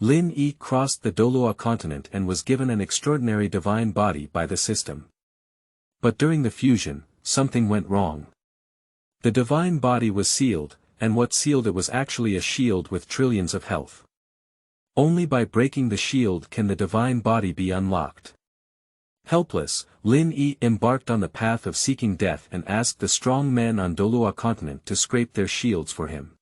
Lin Yi crossed the Douluo Continent and was given an extraordinary divine body by the system. But during the fusion, something went wrong. The divine body was sealed, and what sealed it was actually a shield with trillions of health. Only by breaking the shield can the divine body be unlocked. Helpless, Lin Yi embarked on the path of seeking death and asked the strong men on Douluo Continent to scrape their shields for him.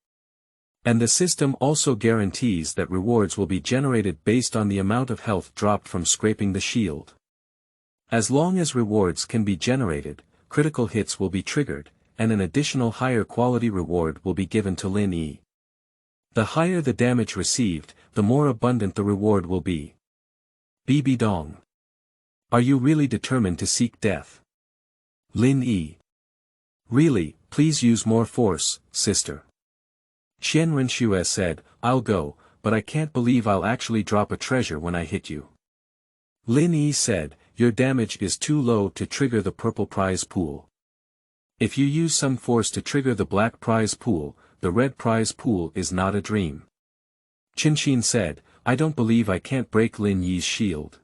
And the system also guarantees that rewards will be generated based on the amount of health dropped from scraping the shield. As long as rewards can be generated, critical hits will be triggered, and an additional higher quality reward will be given to Lin Yi. The higher the damage received, the more abundant the reward will be. Bibidong. Are you really determined to seek death? Lin Yi. Really, please use more force, sister. Qian Renxue said, I'll go, but I can't believe I'll actually drop a treasure when I hit you. Lin Yi said, your damage is too low to trigger the purple prize pool. If you use some force to trigger the black prize pool, the red prize pool is not a dream. Qinxin said, I don't believe I can't break Lin Yi's shield.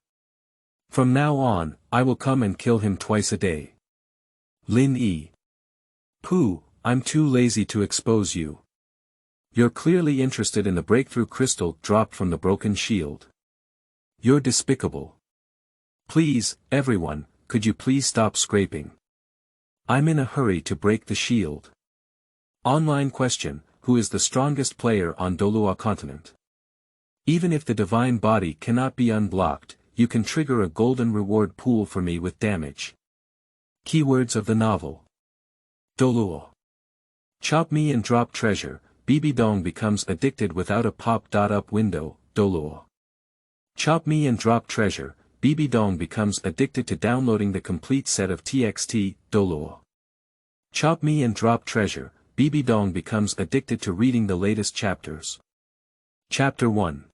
From now on, I will come and kill him twice a day. Lin Yi. Pooh, I'm too lazy to expose you. You're clearly interested in the breakthrough crystal dropped from the broken shield. You're despicable. Please, everyone, could you please stop scraping? I'm in a hurry to break the shield. Online question, who is the strongest player on Douluo Continent? Even if the divine body cannot be unblocked, you can trigger a golden reward pool for me with damage. Keywords of the novel. Douluo. Chop me and drop treasure. Bibidong becomes addicted without a pop-up window, Douluo. Chop me and drop treasure, Bibidong becomes addicted to downloading the complete set of TXT, Douluo. Chop me and drop treasure, Bibidong becomes addicted to reading the latest chapters. Chapter 1.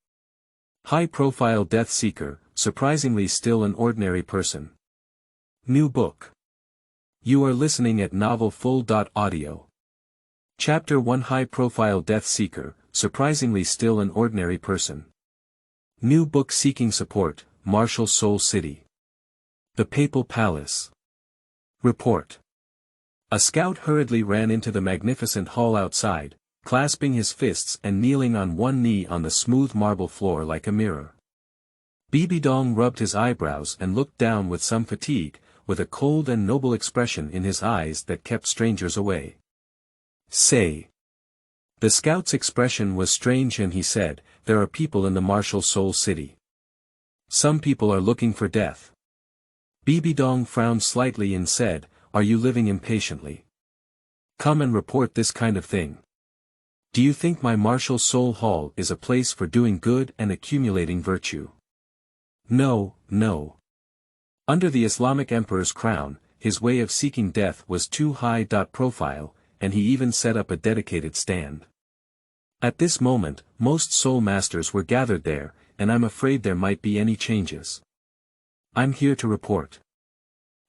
High-profile death seeker, surprisingly still an ordinary person. New book. You are listening at novelfull.audio. Chapter 1 High-profile death seeker, surprisingly still an ordinary person. New book seeking support, Martial Soul City. The Papal Palace. Report. A scout hurriedly ran into the magnificent hall outside, clasping his fists and kneeling on one knee on the smooth marble floor like a mirror. Bibidong rubbed his eyebrows and looked down with some fatigue, with a cold and noble expression in his eyes that kept strangers away. Say. The scout's expression was strange and he said, there are people in the Martial Soul City. Some people are looking for death. Bibidong frowned slightly and said, are you living impatiently? Come and report this kind of thing. Do you think my Martial Soul Hall is a place for doing good and accumulating virtue? No, no. Under the Islamic emperor's crown, his way of seeking death was too high. Profile, and he even set up a dedicated stand. At this moment, most soul masters were gathered there, and I'm afraid there might be any changes. I'm here to report.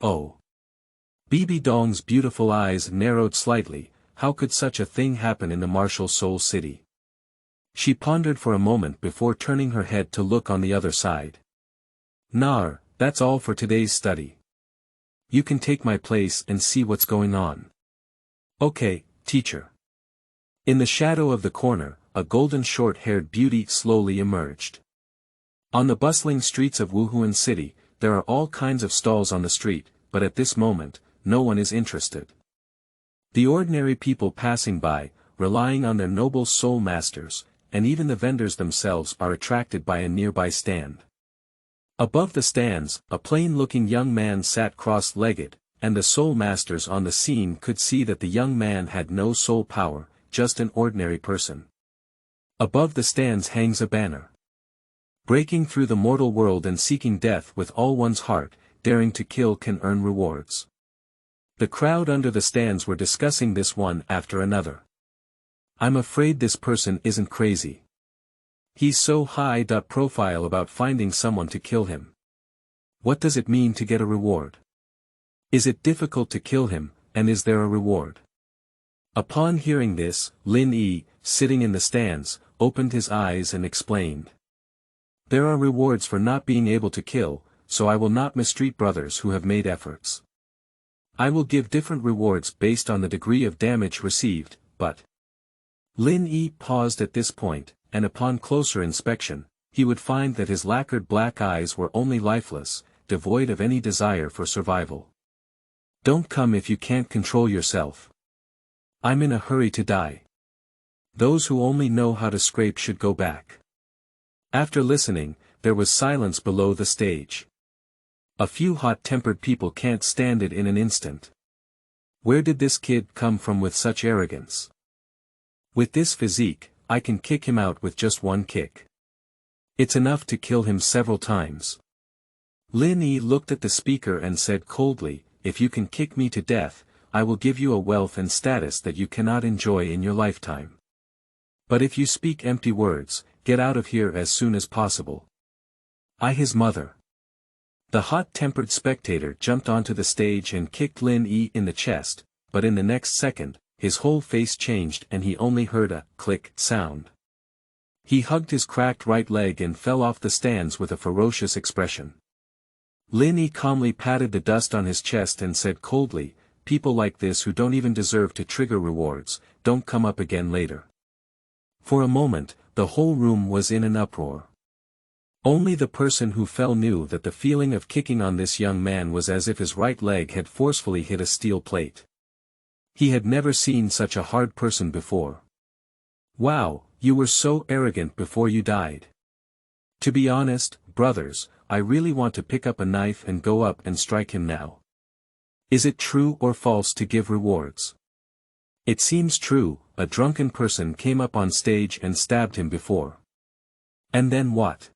Oh. Bibidong's beautiful eyes narrowed slightly. How could such a thing happen in the Martial Soul City? She pondered for a moment before turning her head to look on the other side. Nar, that's all for today's study. You can take my place and see what's going on. Okay, teacher. In the shadow of the corner, a golden short-haired beauty slowly emerged. On the bustling streets of Wuhuan City, there are all kinds of stalls on the street, but at this moment, no one is interested. The ordinary people passing by, relying on their noble soul masters, and even the vendors themselves are attracted by a nearby stand. Above the stands, a plain-looking young man sat cross-legged, and the soul masters on the scene could see that the young man had no soul power, just an ordinary person. Above the stands hangs a banner. Breaking through the mortal world and seeking death with all one's heart, daring to kill can earn rewards. The crowd under the stands were discussing this one after another. I'm afraid this person isn't crazy. He's so high. Profile about finding someone to kill him. What does it mean to get a reward? Is it difficult to kill him, and is there a reward? Upon hearing this, Lin Yi, sitting in the stands, opened his eyes and explained. There are rewards for not being able to kill, so I will not mistreat brothers who have made efforts. I will give different rewards based on the degree of damage received, but... Lin Yi paused at this point, and upon closer inspection, he would find that his lacquered black eyes were only lifeless, devoid of any desire for survival. Don't come if you can't control yourself. I'm in a hurry to die. Those who only know how to scrape should go back. After listening, there was silence below the stage. A few hot-tempered people can't stand it in an instant. Where did this kid come from with such arrogance? With this physique, I can kick him out with just one kick. It's enough to kill him several times. Lin Yi looked at the speaker and said coldly, if you can kick me to death, I will give you a wealth and status that you cannot enjoy in your lifetime. But if you speak empty words, get out of here as soon as possible. His mother. The hot-tempered spectator jumped onto the stage and kicked Lin Yi in the chest, but in the next second, his whole face changed and he only heard a click sound. He hugged his cracked right leg and fell off the stands with a ferocious expression. Lin Yi calmly patted the dust on his chest and said coldly, people like this who don't even deserve to trigger rewards, don't come up again later. For a moment, the whole room was in an uproar. Only the person who fell knew that the feeling of kicking on this young man was as if his right leg had forcefully hit a steel plate. He had never seen such a hard person before. Wow, you were so arrogant before you died. To be honest, brothers, I really want to pick up a knife and go up and strike him now. Is it true or false to give rewards? It seems true, a drunken person came up on stage and stabbed him before. And then what?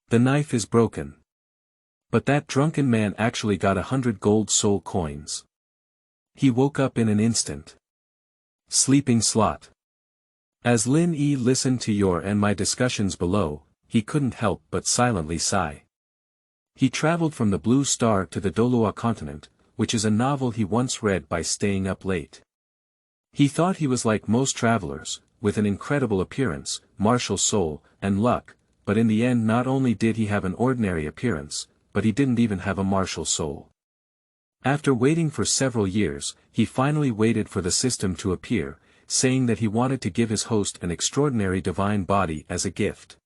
The knife is broken. But that drunken man actually got 100 gold soul coins. He woke up in an instant. Sleeping slot. As Lin Yi listened to your and my discussions below, he couldn't help but silently sigh. He traveled from the Blue Star to the Douluo Continent, which is a novel he once read by staying up late. He thought he was like most travelers, with an incredible appearance, martial soul, and luck, but in the end not only did he have an ordinary appearance, but he didn't even have a martial soul. After waiting for several years, he finally waited for the system to appear, saying that he wanted to give his host an extraordinary divine body as a gift.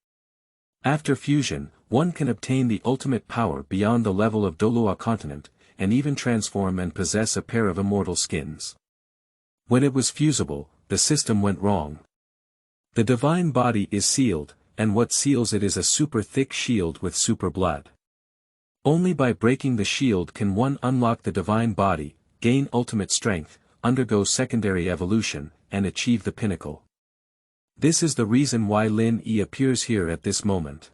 After fusion, one can obtain the ultimate power beyond the level of Douluo Continent, and even transform and possess a pair of immortal skins. When it was fusible, the system went wrong. The divine body is sealed, and what seals it is a super thick shield with super blood. Only by breaking the shield can one unlock the divine body, gain ultimate strength, undergo secondary evolution, and achieve the pinnacle. This is the reason why Lin Yi appears here at this moment.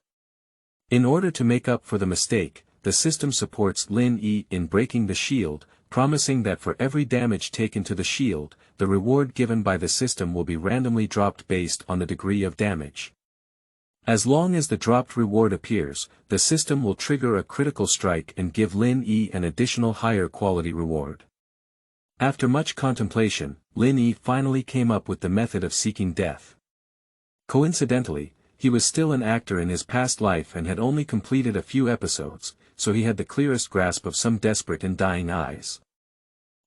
In order to make up for the mistake, the system supports Lin Yi in breaking the shield, promising that for every damage taken to the shield, the reward given by the system will be randomly dropped based on the degree of damage. As long as the dropped reward appears, the system will trigger a critical strike and give Lin Yi an additional higher quality reward. After much contemplation, Lin Yi finally came up with the method of seeking death. Coincidentally, he was still an actor in his past life and had only completed a few episodes, so he had the clearest grasp of some desperate and dying eyes.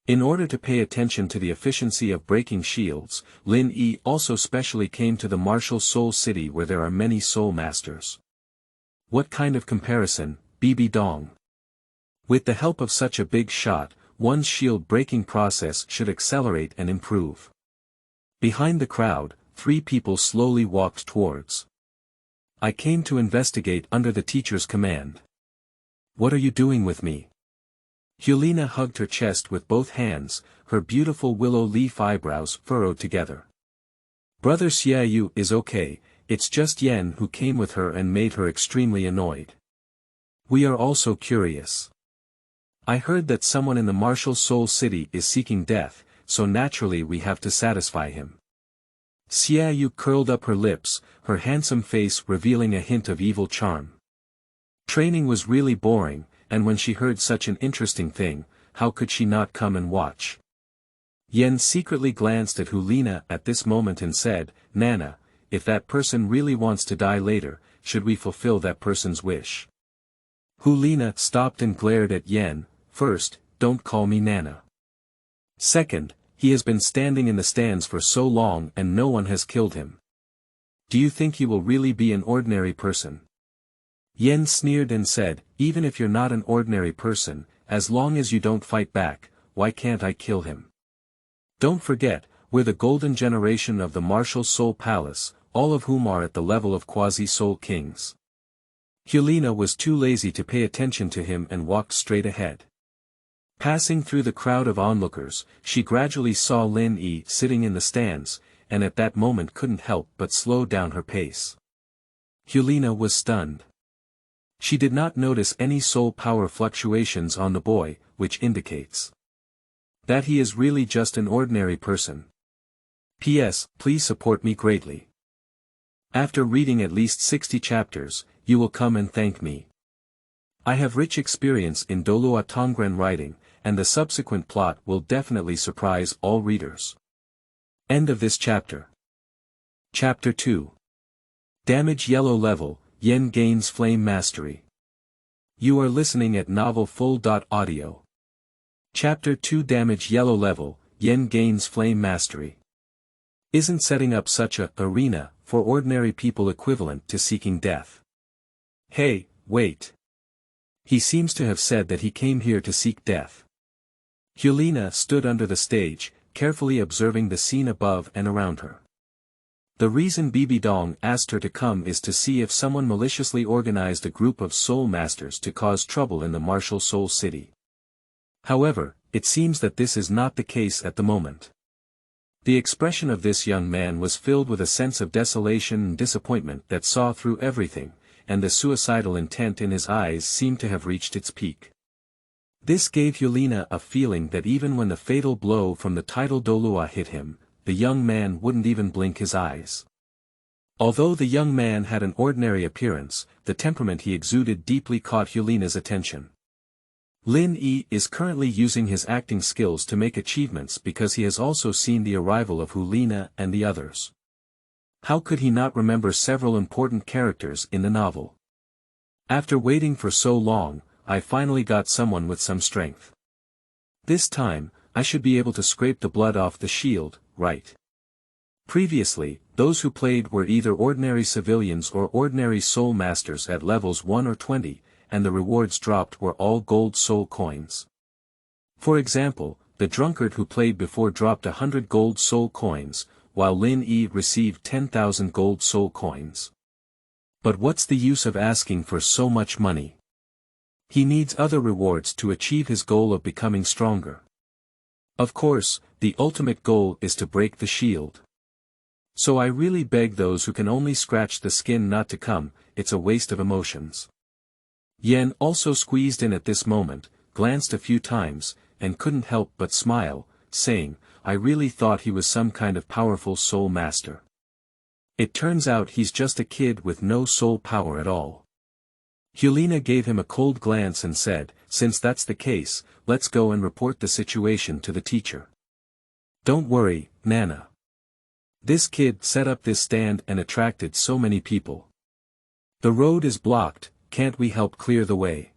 In order to pay attention to the efficiency of breaking shields, Lin Yi also specially came to the martial soul city where there are many soul masters. What kind of comparison, Bibidong? With the help of such a big shot, one's shield breaking process should accelerate and improve. Behind the crowd, 3 people slowly walked towards. I came to investigate under the teacher's command. What are you doing with me? Helena hugged her chest with both hands, her beautiful willow leaf eyebrows furrowed together. Brother Xiaoyu is okay, it's just Yen who came with her and made her extremely annoyed. We are also curious. I heard that someone in the martial soul city is seeking death, so naturally we have to satisfy him. Xiaoyu curled up her lips, her handsome face revealing a hint of evil charm. Training was really boring, and when she heard such an interesting thing, how could she not come and watch? Yen secretly glanced at Helena at this moment and said, Nana, if that person really wants to die later, should we fulfill that person's wish? Hulina stopped and glared at Yen. First, don't call me Nana. Second, he has been standing in the stands for so long and no one has killed him. Do you think he will really be an ordinary person? Yen sneered and said, even if you're not an ordinary person, as long as you don't fight back, why can't I kill him? Don't forget, we're the golden generation of the martial soul palace, all of whom are at the level of quasi-soul kings. Hulina was too lazy to pay attention to him and walked straight ahead. Passing through the crowd of onlookers, she gradually saw Lin Yi sitting in the stands, and at that moment couldn't help but slow down her pace. Hulina was stunned. She did not notice any soul power fluctuations on the boy, which indicates that he is really just an ordinary person. P.S. Please support me greatly. After reading at least 60 chapters, you will come and thank me. I have rich experience in Douluo Continent writing, and the subsequent plot will definitely surprise all readers. End of this chapter. Chapter 2. Damage Yellow Level, Yen gains Flame Mastery. You are listening at Novel Full.audio. Chapter 2 Damage Yellow Level, Yen gains Flame Mastery. Isn't setting up such a arena for ordinary people equivalent to seeking death? Hey, wait. He seems to have said that he came here to seek death. Hulina stood under the stage, carefully observing the scene above and around her. The reason Bibidong asked her to come is to see if someone maliciously organized a group of soul masters to cause trouble in the martial soul city. However, it seems that this is not the case at the moment. The expression of this young man was filled with a sense of desolation and disappointment that saw through everything, and the suicidal intent in his eyes seemed to have reached its peak. This gave Hulina a feeling that even when the fatal blow from the tidal Douluo hit him, the young man wouldn't even blink his eyes. Although the young man had an ordinary appearance, the temperament he exuded deeply caught Hulina's attention. Lin Yi is currently using his acting skills to make achievements because he has also seen the arrival of Hulina and the others. How could he not remember several important characters in the novel? After waiting for so long, I finally got someone with some strength. This time, I should be able to scrape the blood off the shield, right? Previously, those who played were either ordinary civilians or ordinary soul masters at levels 1 or 20, and the rewards dropped were all gold soul coins. For example, the drunkard who played before dropped 100 gold soul coins, while Lin Yi received 10,000 gold soul coins. But what's the use of asking for so much money? He needs other rewards to achieve his goal of becoming stronger. Of course, the ultimate goal is to break the shield. So I really beg those who can only scratch the skin not to come, it's a waste of emotions. Yen also squeezed in at this moment, glanced a few times, and couldn't help but smile, saying, I really thought he was some kind of powerful soul master. It turns out he's just a kid with no soul power at all. Hulina gave him a cold glance and said, since that's the case, let's go and report the situation to the teacher. Don't worry, Nana. This kid set up this stand and attracted so many people. The road is blocked, can't we help clear the way?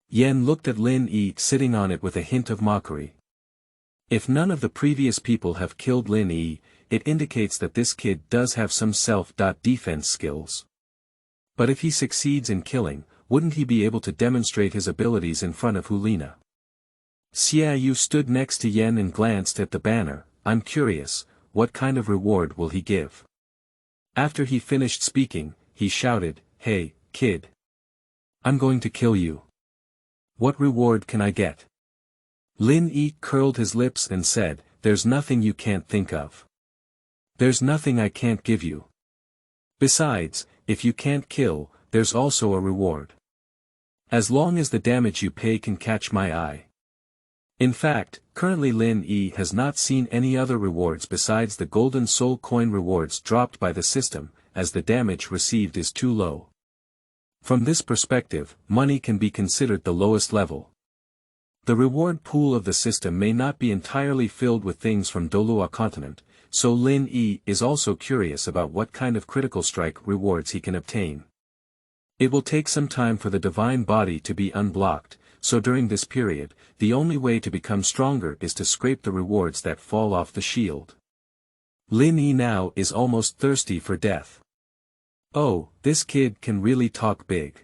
Yen looked at Lin Yi sitting on it with a hint of mockery. If none of the previous people have killed Lin Yi, it indicates that this kid does have some self-defense skills. But if he succeeds in killing, wouldn't he be able to demonstrate his abilities in front of Hulina? Xiaoyu stood next to Yen and glanced at the banner. I'm curious, what kind of reward will he give? After he finished speaking, he shouted, hey, kid. I'm going to kill you. What reward can I get? Lin Yi curled his lips and said, there's nothing you can't think of. There's nothing I can't give you. Besides, if you can't kill, there's also a reward. As long as the damage you pay can catch my eye. In fact, currently Lin Yi has not seen any other rewards besides the golden soul coin rewards dropped by the system, as the damage received is too low. From this perspective, money can be considered the lowest level. The reward pool of the system may not be entirely filled with things from Douluo Continent, so Lin Yi is also curious about what kind of critical strike rewards he can obtain. It will take some time for the divine body to be unblocked, so during this period, the only way to become stronger is to scrape the rewards that fall off the shield. Lin Yi now is almost thirsty for death. Oh, this kid can really talk big.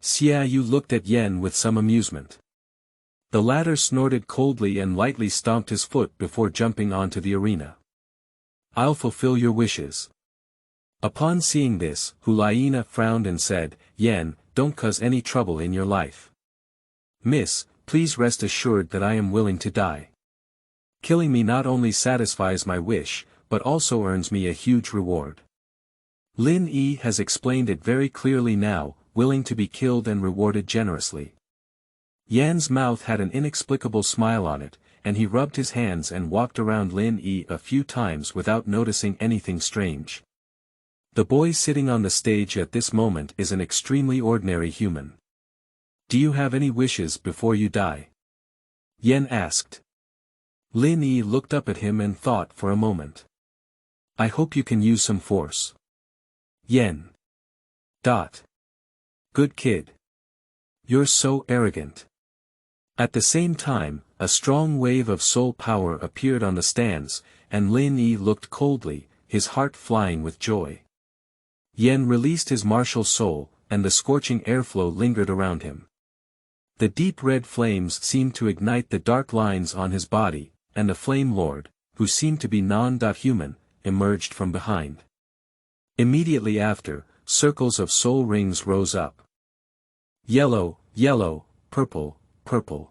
Xia Yu looked at Yen with some amusement. The latter snorted coldly and lightly stomped his foot before jumping onto the arena. I'll fulfill your wishes. Upon seeing this, Hulayina frowned and said, Yen, don't cause any trouble in your life. Miss, please rest assured that I am willing to die. Killing me not only satisfies my wish, but also earns me a huge reward. Lin Yi has explained it very clearly now, willing to be killed and rewarded generously. Yan's mouth had an inexplicable smile on it, and he rubbed his hands and walked around Lin Yi a few times without noticing anything strange. The boy sitting on the stage at this moment is an extremely ordinary human. Do you have any wishes before you die? Yen asked. Lin Yi looked up at him and thought for a moment. I hope you can use some force. Yen. Good kid. You're so arrogant. At the same time, a strong wave of soul power appeared on the stands, and Lin Yi looked coldly, his heart flying with joy. Yen released his martial soul, and the scorching airflow lingered around him. The deep red flames seemed to ignite the dark lines on his body, and the Flame Lord, who seemed to be non-human, emerged from behind. Immediately after, circles of soul rings rose up. Yellow, yellow, purple, purple.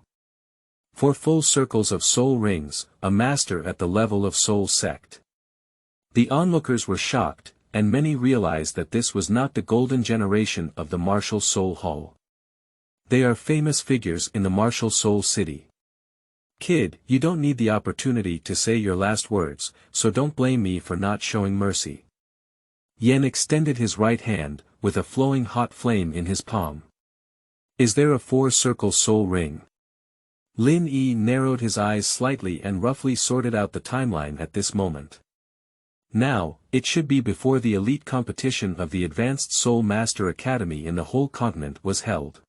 4 full circles of soul rings, a master at the level of soul sect. The onlookers were shocked, and many realized that this was not the golden generation of the Martial Soul Hall. They are famous figures in the Martial Soul City. Kid, you don't need the opportunity to say your last words, so don't blame me for not showing mercy. Yen extended his right hand, with a flowing hot flame in his palm. Is there a 4-circle soul ring? Lin Yi narrowed his eyes slightly and roughly sorted out the timeline at this moment. Now, it should be before the elite competition of the Advanced Soul Master Academy in the whole continent was held.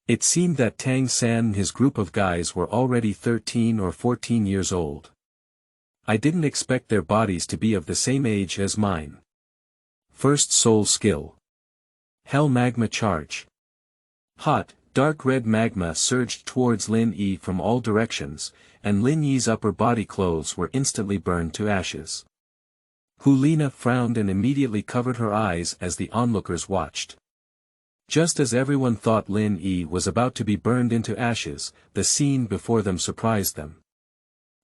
It seemed that Tang San and his group of guys were already 13 or 14 years old. I didn't expect their bodies to be of the same age as mine. First soul skill. Hell Magma Charge. Hot, dark red magma surged towards Lin Yi from all directions, and Lin Yi's upper body clothes were instantly burned to ashes. Hulina frowned and immediately covered her eyes as the onlookers watched. Just as everyone thought Lin Yi was about to be burned into ashes, the scene before them surprised them.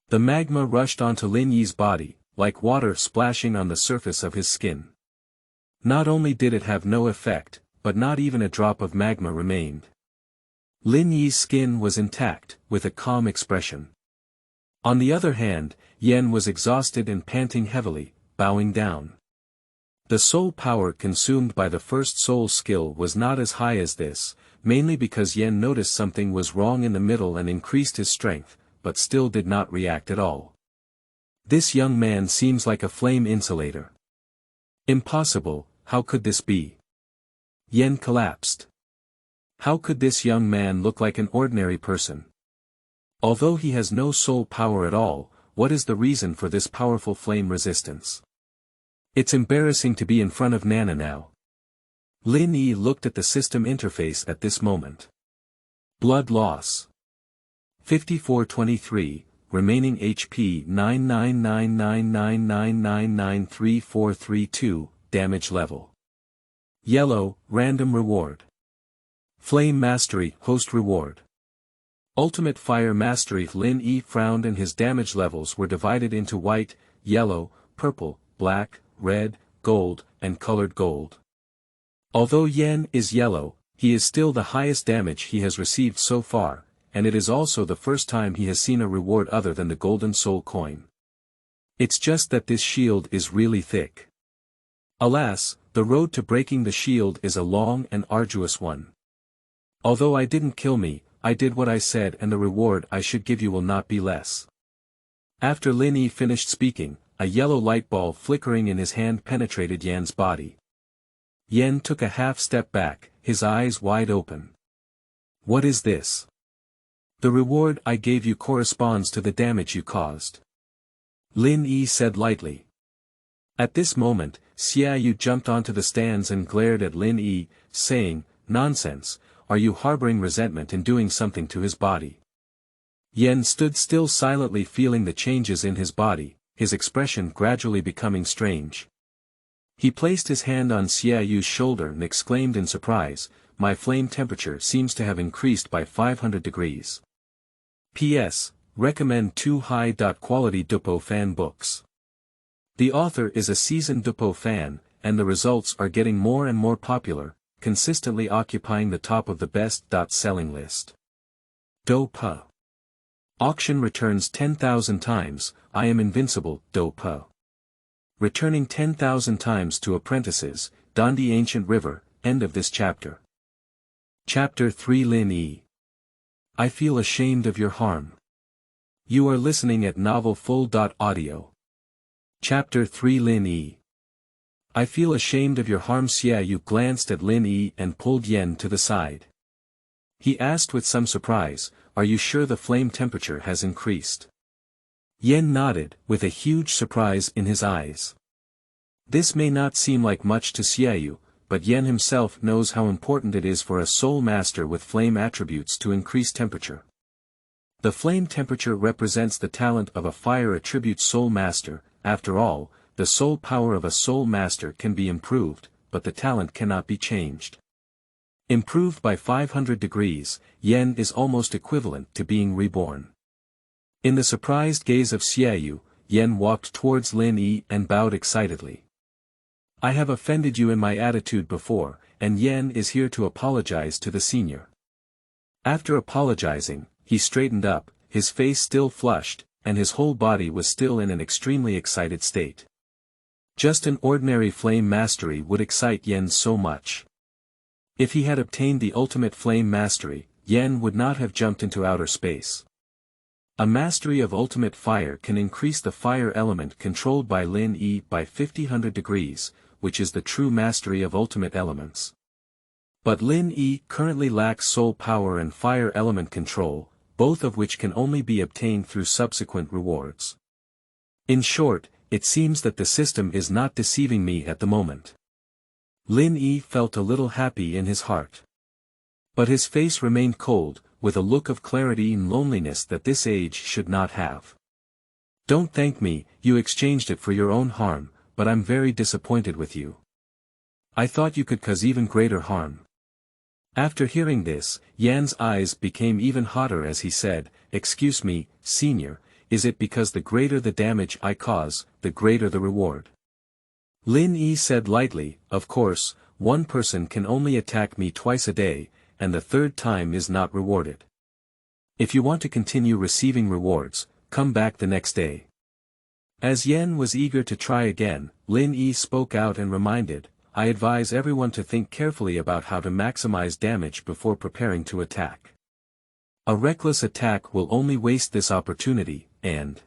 The magma rushed onto Lin Yi's body, like water splashing on the surface of his skin. Not only did it have no effect, but not even a drop of magma remained. Lin Yi's skin was intact, with a calm expression. On the other hand, Yen was exhausted and panting heavily, bowing down. The soul power consumed by the first soul skill was not as high as this, mainly because Yen noticed something was wrong in the middle and increased his strength, but still did not react at all. This young man seems like a flame insulator. Impossible, how could this be? Yen collapsed. How could this young man look like an ordinary person? Although he has no soul power at all, what is the reason for this powerful flame resistance? It's embarrassing to be in front of Nana now. Lin Yi looked at the system interface at this moment. Blood loss. 5423, remaining HP 9999999934332, damage level. Yellow, random reward. Flame Mastery, host reward. Ultimate Fire Mastery. Lin Yi frowned and his damage levels were divided into white, yellow, purple, black, red, gold, and colored gold. Although Yen is yellow, he is still the highest damage he has received so far, and it is also the first time he has seen a reward other than the golden soul coin. It's just that this shield is really thick. Alas, the road to breaking the shield is a long and arduous one. Although I didn't kill me, I did what I said, and the reward I should give you will not be less. After Lin Yi finished speaking, a yellow light ball flickering in his hand penetrated Yan's body. Yen took a half step back, his eyes wide open. What is this? The reward I gave you corresponds to the damage you caused. Lin Yi said lightly. At this moment, Xiaoyu jumped onto the stands and glared at Lin Yi, saying, "Nonsense, are you harboring resentment in doing something to his body?" Yen stood still silently feeling the changes in his body, his expression gradually becoming strange. He placed his hand on Xiaoyu's shoulder and exclaimed in surprise, "My flame temperature seems to have increased by 500 degrees. P.S. Recommend 2 high-quality Dupo fan books. The author is a seasoned Dupo fan, and the results are getting more and more popular, consistently occupying the top of the best selling list. Dupo. Auction returns 10,000 times, I am invincible, Dupo. Returning 10,000 times to apprentices, Dandi Ancient River, end of this chapter. Chapter 3 Lin Yi. I feel ashamed of your harm. You are listening at novelfull.audio. Chapter 3 Lin Yi. I feel ashamed of your harm. Xiaoyu glanced at Lin Yi and pulled Yen to the side. He asked with some surprise, "Are you sure the flame temperature has increased?" Yen nodded, with a huge surprise in his eyes. This may not seem like much to Xiaoyu, but Yen himself knows how important it is for a soul master with flame attributes to increase temperature. The flame temperature represents the talent of a fire attribute soul master. After all, the soul power of a soul master can be improved, but the talent cannot be changed. Improved by 500 degrees, Yen is almost equivalent to being reborn. In the surprised gaze of Xiaoyu, Yen walked towards Lin Yi and bowed excitedly. I have offended you in my attitude before, and Yen is here to apologize to the senior. After apologizing, he straightened up, his face still flushed, and his whole body was still in an extremely excited state. Just an ordinary flame mastery would excite Yen so much. If he had obtained the ultimate flame mastery, Yen would not have jumped into outer space. A mastery of ultimate fire can increase the fire element controlled by Lin Yi by 50 degrees, which is the true mastery of ultimate elements. But Lin Yi currently lacks soul power and fire element control, both of which can only be obtained through subsequent rewards. In short, it seems that the system is not deceiving me at the moment. Lin Yi felt a little happy in his heart. But his face remained cold, with a look of clarity and loneliness that this age should not have. Don't thank me, you exchanged it for your own harm, but I'm very disappointed with you. I thought you could cause even greater harm. After hearing this, Yan's eyes became even hotter as he said, "Excuse me, senior, is it because the greater the damage I cause, the greater the reward?" Lin Yi said lightly, "Of course, one person can only attack me twice a day, and the third time is not rewarded. If you want to continue receiving rewards, come back the next day." As Yen was eager to try again, Lin Yi spoke out and reminded, "I advise everyone to think carefully about how to maximize damage before preparing to attack. A reckless attack will only waste this opportunity, and..."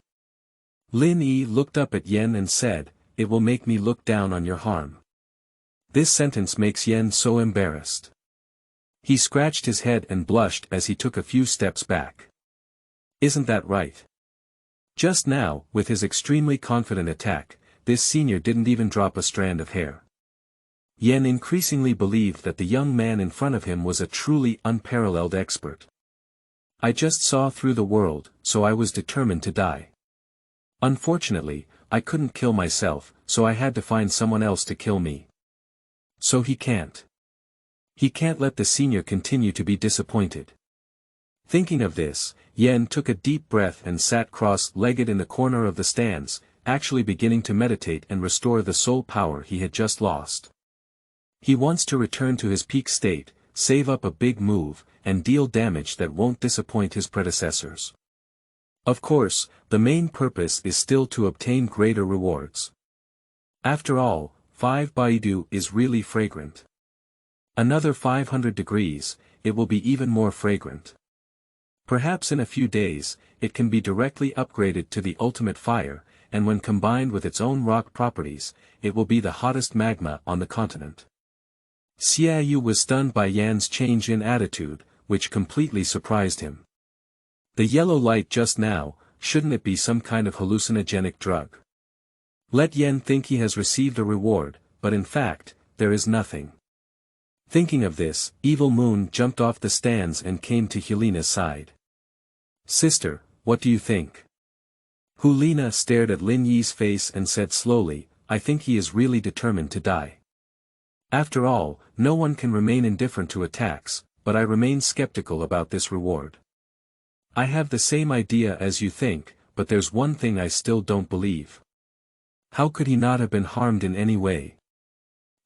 Lin Yi looked up at Yen and said, "It will make me look down on your harm." This sentence makes Yen so embarrassed. He scratched his head and blushed as he took a few steps back. Isn't that right? Just now, with his extremely confident attack, this senior didn't even drop a strand of hair. Yen increasingly believed that the young man in front of him was a truly unparalleled expert. I just saw through the world, so I was determined to die. Unfortunately, I couldn't kill myself, so I had to find someone else to kill me. So he can't. He can't let the senior continue to be disappointed. Thinking of this, Yen took a deep breath and sat cross-legged in the corner of the stands, actually beginning to meditate and restore the soul power he had just lost. He wants to return to his peak state, save up a big move, and deal damage that won't disappoint his predecessors. Of course, the main purpose is still to obtain greater rewards. After all, 5 Baidu is really fragrant. Another 500 degrees, it will be even more fragrant. Perhaps in a few days, it can be directly upgraded to the ultimate fire, and when combined with its own rock properties, it will be the hottest magma on the continent. Xiaoyu was stunned by Yan's change in attitude, which completely surprised him. The yellow light just now, shouldn't it be some kind of hallucinogenic drug? Let Yan think he has received a reward, but in fact, there is nothing. Thinking of this, Evil Moon jumped off the stands and came to Helena's side. Sister, what do you think? Helena stared at Lin Yi's face and said slowly, I think he is really determined to die. After all, no one can remain indifferent to attacks, but I remain skeptical about this reward. I have the same idea as you think, but there's one thing I still don't believe. How could he not have been harmed in any way?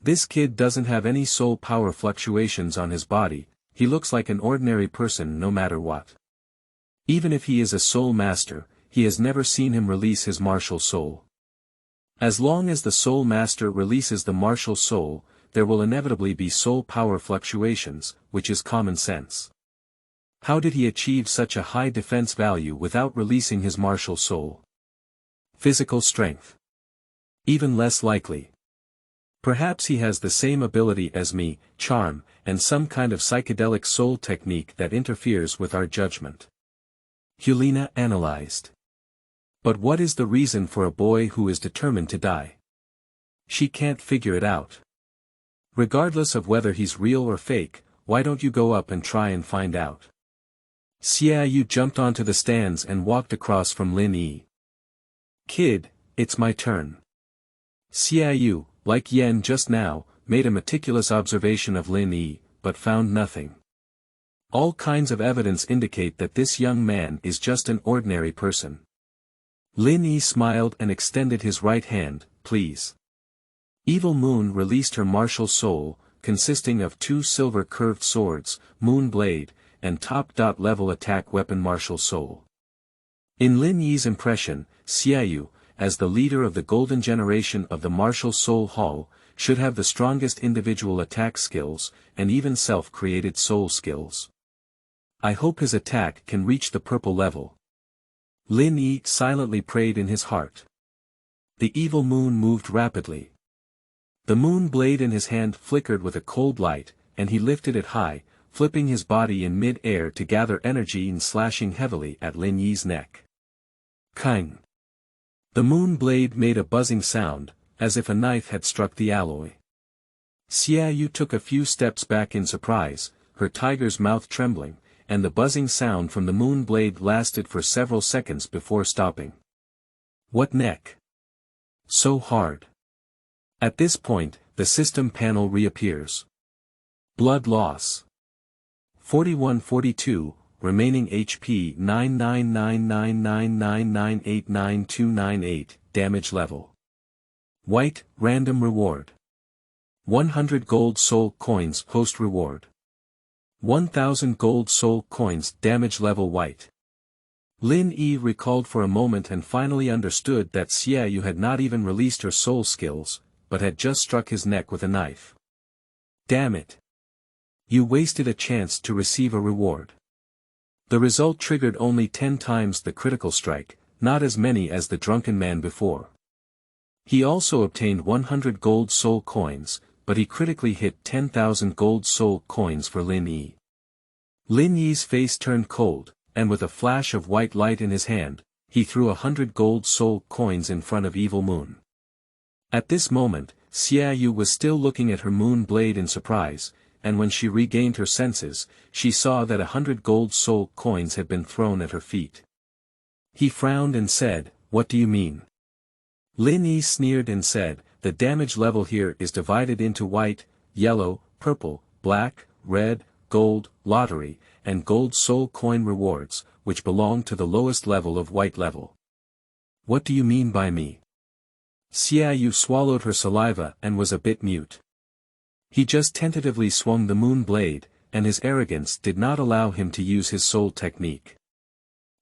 This kid doesn't have any soul power fluctuations on his body, he looks like an ordinary person no matter what. Even if he is a soul master, he has never seen him release his martial soul. As long as the soul master releases the martial soul, there will inevitably be soul power fluctuations, which is common sense. How did he achieve such a high defense value without releasing his martial soul? Physical strength. Even less likely. Perhaps he has the same ability as me, charm, and some kind of psychedelic soul technique that interferes with our judgment. Helena analyzed. But what is the reason for a boy who is determined to die? She can't figure it out. Regardless of whether he's real or fake, why don't you go up and try and find out? Xiaoyu jumped onto the stands and walked across from Lin Yi. Kid, it's my turn. Xiaoyu, like Yan just now, made a meticulous observation of Lin Yi, but found nothing. All kinds of evidence indicate that this young man is just an ordinary person. Lin Yi smiled and extended his right hand, please. Evil Moon released her martial soul, consisting of 2 silver curved swords, Moon Blade, and top-level attack weapon martial soul. In Lin Yi's impression, Xiaoyu, as the leader of the golden generation of the martial soul hall, should have the strongest individual attack skills, and even self-created soul skills. I hope his attack can reach the purple level. Lin Yi silently prayed in his heart. The evil moon moved rapidly. The moon blade in his hand flickered with a cold light, and he lifted it high, flipping his body in mid-air to gather energy and slashing heavily at Lin Yi's neck. Kang! The moon blade made a buzzing sound, as if a knife had struck the alloy. Xiaoyu took a few steps back in surprise, her tiger's mouth trembling, and the buzzing sound from the moon blade lasted for several seconds before stopping. What neck? So hard. At this point, the system panel reappears. Blood loss. 4142, remaining HP 9999999899298, damage level. White, random reward. 100 gold soul coins post reward. 1000 gold soul coins damage level white. Lin Yi recalled for a moment and finally understood that Xiaoyu had not even released her soul skills, but had just struck his neck with a knife. Damn it. You wasted a chance to receive a reward. The result triggered only 10 times the critical strike, not as many as the drunken man before. He also obtained 100 gold soul coins, but he critically hit 10,000 gold soul coins for Lin Yi. Lin Yi's face turned cold, and with a flash of white light in his hand, he threw 100 gold soul coins in front of Evil Moon. At this moment, Xiaoyu was still looking at her moon blade in surprise, and when she regained her senses, she saw that 100 gold soul coins had been thrown at her feet. He frowned and said, "What do you mean?" Lin Yi sneered and said, "The damage level here is divided into white, yellow, purple, black, red, gold, lottery, and gold soul coin rewards, which belong to the lowest level of white level." "What do you mean by me?" Xiaoyu swallowed her saliva and was a bit mute. He just tentatively swung the moon blade, and his arrogance did not allow him to use his soul technique.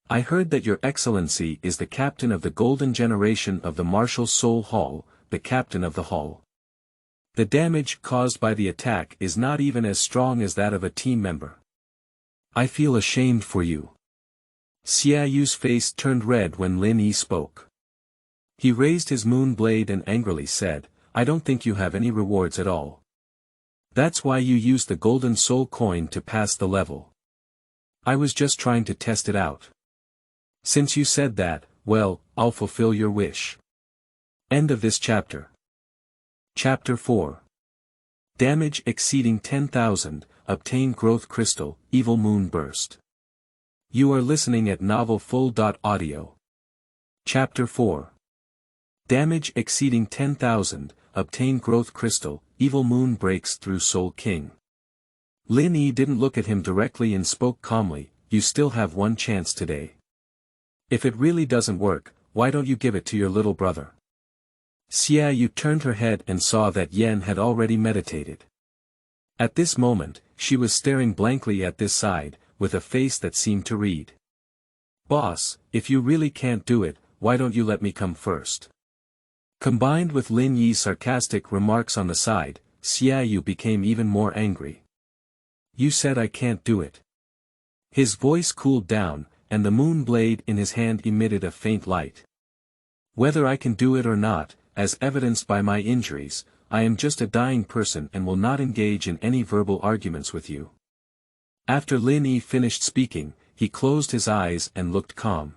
"I heard that your excellency is the captain of the golden generation of the martial soul hall, the captain of the hall. The damage caused by the attack is not even as strong as that of a team member. I feel ashamed for you." Xiaoyu's face turned red when Lin Yi spoke. He raised his moon blade and angrily said, "I don't think you have any rewards at all. That's why you used the golden soul coin to pass the level. I was just trying to test it out. Since you said that, well, I'll fulfill your wish. End of this chapter. Chapter 4. Damage exceeding 10,000, obtain growth crystal, evil moon burst. You are listening at novelfull.audio. Chapter 4. Damage exceeding 10,000, obtain growth crystal, evil moon breaks through Soul King. Lin Yi didn't look at him directly and spoke calmly, you still have one chance today. If it really doesn't work, why don't you give it to your little brother? Xia Yu turned her head and saw that Yen had already meditated. At this moment, she was staring blankly at this side, with a face that seemed to read. Boss, if you really can't do it, why don't you let me come first? Combined with Lin Yi's sarcastic remarks on the side, Xia Yu became even more angry. You said I can't do it. His voice cooled down, and the moon blade in his hand emitted a faint light. Whether I can do it or not, as evidenced by my injuries, I am just a dying person and will not engage in any verbal arguments with you. After Lin Yi finished speaking, he closed his eyes and looked calm.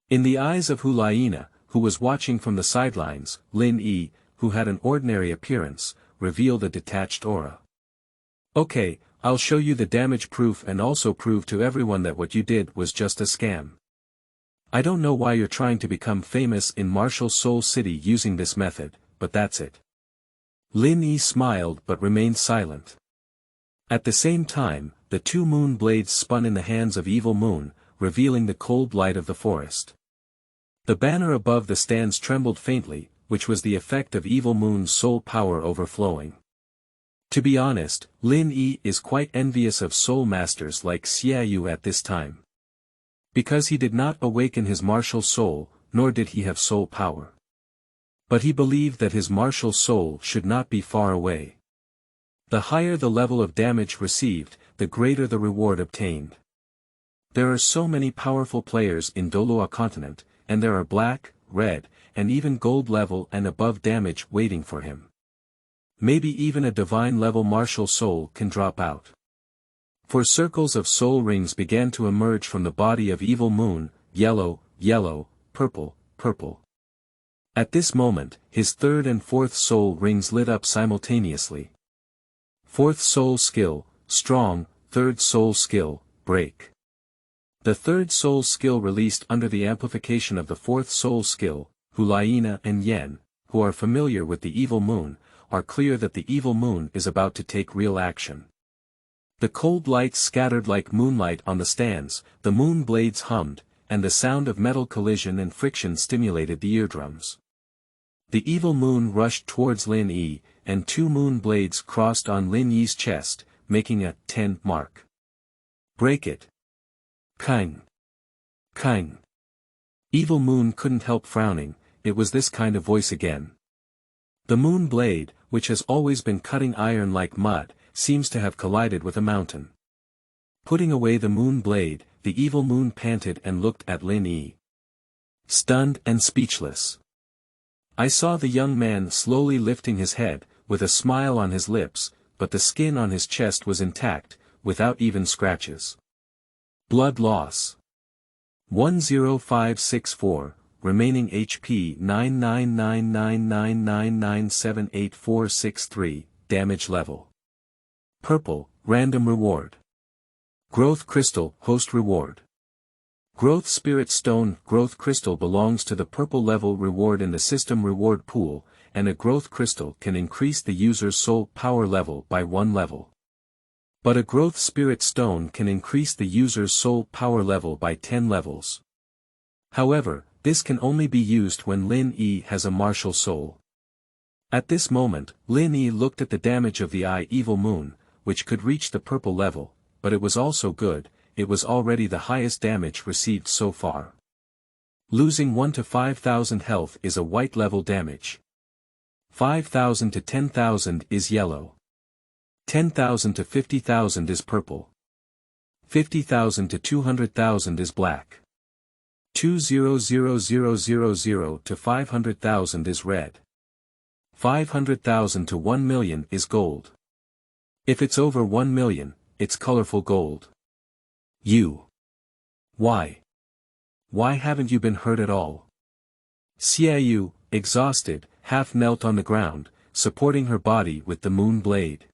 In the eyes of Hulaina, who was watching from the sidelines, Lin Yi, who had an ordinary appearance, revealed a detached aura. Okay, I'll show you the damage proof and also prove to everyone that what you did was just a scam. I don't know why you're trying to become famous in Martial Soul City using this method, but that's it. Lin Yi smiled but remained silent. At the same time, the two moon blades spun in the hands of Evil Moon, revealing the cold light of the forest. The banner above the stands trembled faintly, which was the effect of Evil Moon's soul power overflowing. To be honest, Lin Yi is quite envious of soul masters like Xia Yu at this time. Because he did not awaken his martial soul, nor did he have soul power. But he believed that his martial soul should not be far away. The higher the level of damage received, the greater the reward obtained. There are so many powerful players in Douluo Continent, and there are black, red, and even gold level and above damage waiting for him. Maybe even a divine level martial soul can drop out. For circles of soul rings began to emerge from the body of Evil Moon, yellow, yellow, purple, purple. At this moment, his third and fourth soul rings lit up simultaneously. Fourth soul skill, strong, third soul skill, break. The third soul skill released under the amplification of the fourth soul skill, Hulaina and Yen, who are familiar with the Evil Moon, are clear that the Evil Moon is about to take real action. The cold light scattered like moonlight on the stands, the moon blades hummed, and the sound of metal collision and friction stimulated the eardrums. The Evil Moon rushed towards Lin Yi, and two moon blades crossed on Lin Yi's chest, making a 10 mark. Break it. Kind. Kind. Evil Moon couldn't help frowning, it was this kind of voice again. The moon blade, which has always been cutting iron like mud, seems to have collided with a mountain. Putting away the moon blade, the Evil Moon panted and looked at Lin Yi. Stunned and speechless. I saw the young man slowly lifting his head, with a smile on his lips, but the skin on his chest was intact, without even scratches. Blood loss. 10564, remaining HP 9999999784663, damage level. Purple, random reward. Growth crystal, host reward. Growth spirit stone. Growth crystal belongs to the purple level reward in the system reward pool, and a growth crystal can increase the user's soul power level by 1 level. But a growth spirit stone can increase the user's soul power level by 10 levels. However, this can only be used when Lin Yi has a martial soul. At this moment, Lin Yi looked at the damage of the Evil Moon, which could reach the purple level, but it was also good, it was already the highest damage received so far. Losing 1 to 5,000 health is a white level damage. 5,000 to 10,000 is yellow. 10,000 to 50,000 is purple. 50,000 to 200,000 is black. 200,000 to 500,000 is red. 500,000 to 1 million is gold. If it's over 1 million, it's colorful gold. You. Why? Why haven't you been hurt at all? Xiaoyu, exhausted, half knelt on the ground, supporting her body with the moon blade.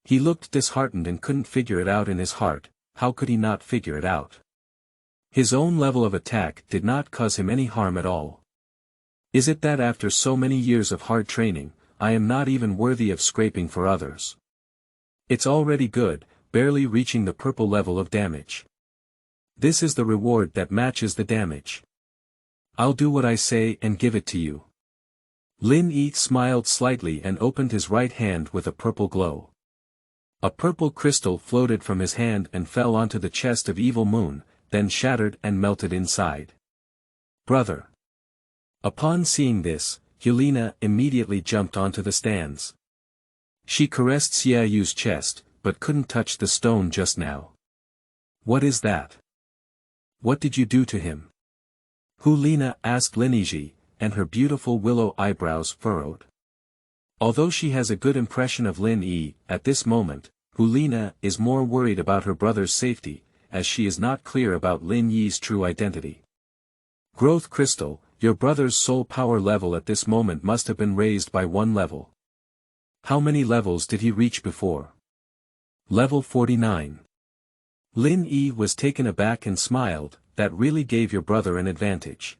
He looked disheartened and couldn't figure it out in his heart. How could he not figure it out? His own level of attack did not cause him any harm at all. Is it that after so many years of hard training, I am not even worthy of scraping for others? It's already good, barely reaching the purple level of damage. This is the reward that matches the damage. I'll do what I say and give it to you. Lin Yi smiled slightly and opened his right hand with a purple glow. A purple crystal floated from his hand and fell onto the chest of Evil Moon, then shattered and melted inside. Brother. Upon seeing this, Helena immediately jumped onto the stands. She caressed Xiaoyu's chest, but couldn't touch the stone just now. What is that? What did you do to him? Helena asked Lin Yi, and her beautiful willow eyebrows furrowed. Although she has a good impression of Lin Yi, at this moment, Helena is more worried about her brother's safety, as she is not clear about Lin Yi's true identity. Growth Crystal, your brother's soul power level at this moment must have been raised by 1 level. How many levels did he reach before? Level 49. Lin Yi was taken aback and smiled. That really gave your brother an advantage.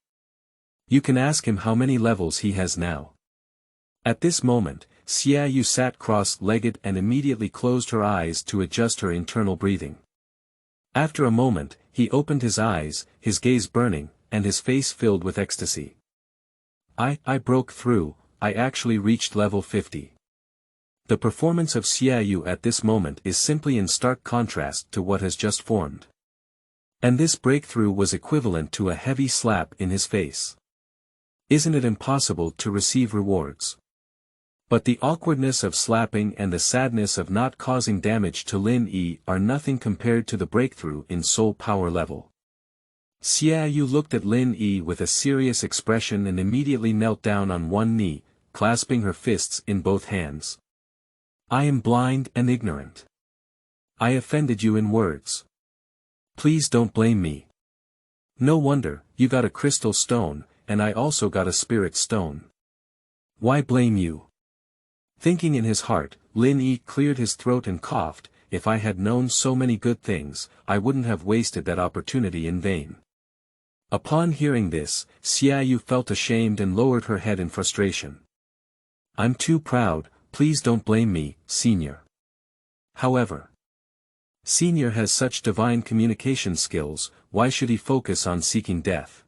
You can ask him how many levels he has now. At this moment, Xiaoyu sat cross-legged and immediately closed her eyes to adjust her internal breathing. After a moment, he opened his eyes, his gaze burning, and his face filled with ecstasy. I broke through, I actually reached level 50. The performance of Xiaoyu at this moment is simply in stark contrast to what has just formed. And this breakthrough was equivalent to a heavy slap in his face. Isn't it impossible to receive rewards? But the awkwardness of slapping and the sadness of not causing damage to Lin Yi are nothing compared to the breakthrough in soul power level. Xiaoyu looked at Lin Yi with a serious expression and immediately knelt down on one knee, clasping her fists in both hands. I am blind and ignorant. I offended you in words. Please don't blame me. No wonder, you got a crystal stone, and I also got a spirit stone. Why blame you? Thinking in his heart, Lin Yi cleared his throat and coughed. If I had known so many good things, I wouldn't have wasted that opportunity in vain. Upon hearing this, Xiaoyu felt ashamed and lowered her head in frustration. I'm too proud, please don't blame me, senior. However, Senior has such divine communication skills, why should he focus on seeking death?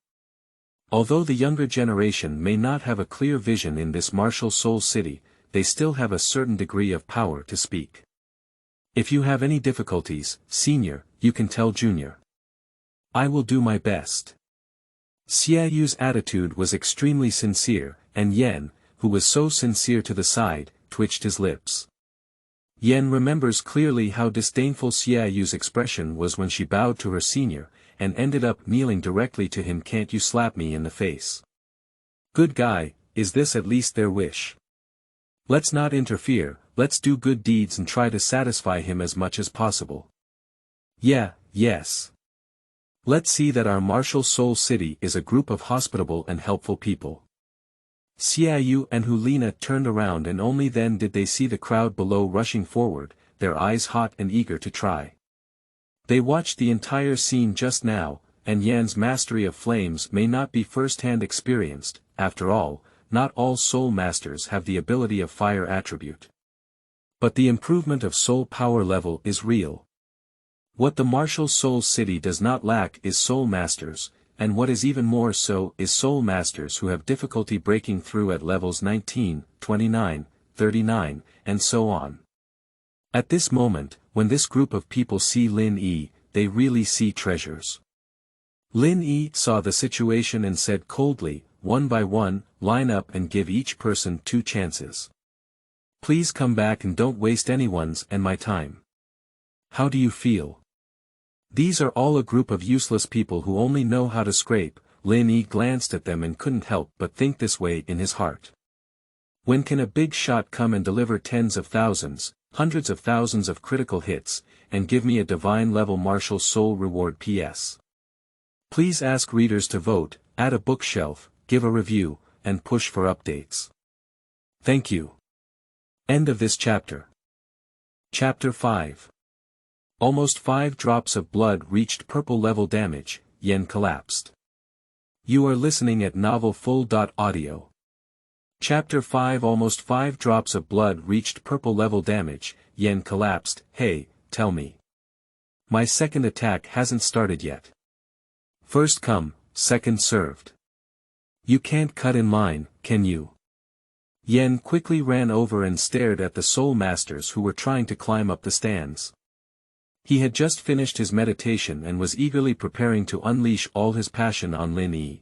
Although the younger generation may not have a clear vision in this martial soul city, they still have a certain degree of power to speak. If you have any difficulties, Senior, you can tell Junior. I will do my best. Xiaoyu's attitude was extremely sincere, and Yan, who was so sincere to the side, twitched his lips. Yan remembers clearly how disdainful Xiaoyu's expression was when she bowed to her senior, and ended up kneeling directly to him. Can't you slap me in the face? Good guy, is this at least their wish? Let's not interfere, let's do good deeds and try to satisfy him as much as possible. Yeah, yes. Let's see that our martial soul city is a group of hospitable and helpful people. Xiaoyu and Helena turned around and only then did they see the crowd below rushing forward, their eyes hot and eager to try. They watched the entire scene just now, and Yan's mastery of flames may not be first-hand experienced. After all, not all soul masters have the ability of fire attribute. But the improvement of soul power level is real. What the martial soul city does not lack is soul masters, and what is even more so is soul masters who have difficulty breaking through at levels 19, 29, 39, and so on. At this moment, when this group of people see Lin Yi, they really see treasures. Lin Yi saw the situation and said coldly, one by one, line up and give each person 2 chances. Please come back and don't waste anyone's and my time. How do you feel? These are all a group of useless people who only know how to scrape. Lin Yi glanced at them and couldn't help but think this way in his heart. When can a big shot come and deliver tens of thousands? hundreds of thousands of critical hits, and give me a divine-level martial soul reward. PS. Please ask readers to vote, add a bookshelf, give a review, and push for updates. Thank you. End of this chapter. Chapter 5. Almost 5 drops of blood reached purple level damage, Yen collapsed. You are listening at Novel Full. Audio. Chapter 5. Almost 5 drops of blood reached purple level damage, Yen collapsed. Hey, tell me. My second attack hasn't started yet. First come, second served. You can't cut in line, can you? Yen quickly ran over and stared at the soul masters who were trying to climb up the stands. He had just finished his meditation and was eagerly preparing to unleash all his passion on Lin Yi.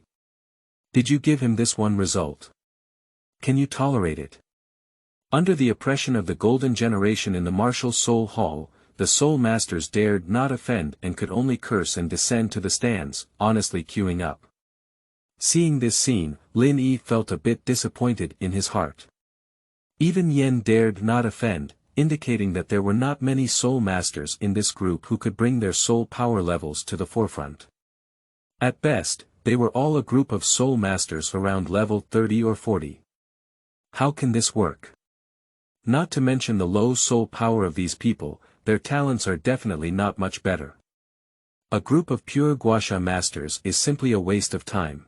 Did you give him this one result? Can you tolerate it? Under the oppression of the golden generation in the martial soul hall, the soul masters dared not offend and could only curse and descend to the stands, honestly queuing up. Seeing this scene, Lin Yi felt a bit disappointed in his heart. Even Yen dared not offend, indicating that there were not many soul masters in this group who could bring their soul power levels to the forefront. At best, they were all a group of soul masters around level 30 or 40. How can this work? Not to mention the low soul power of these people, their talents are definitely not much better. A group of pure guasha masters is simply a waste of time.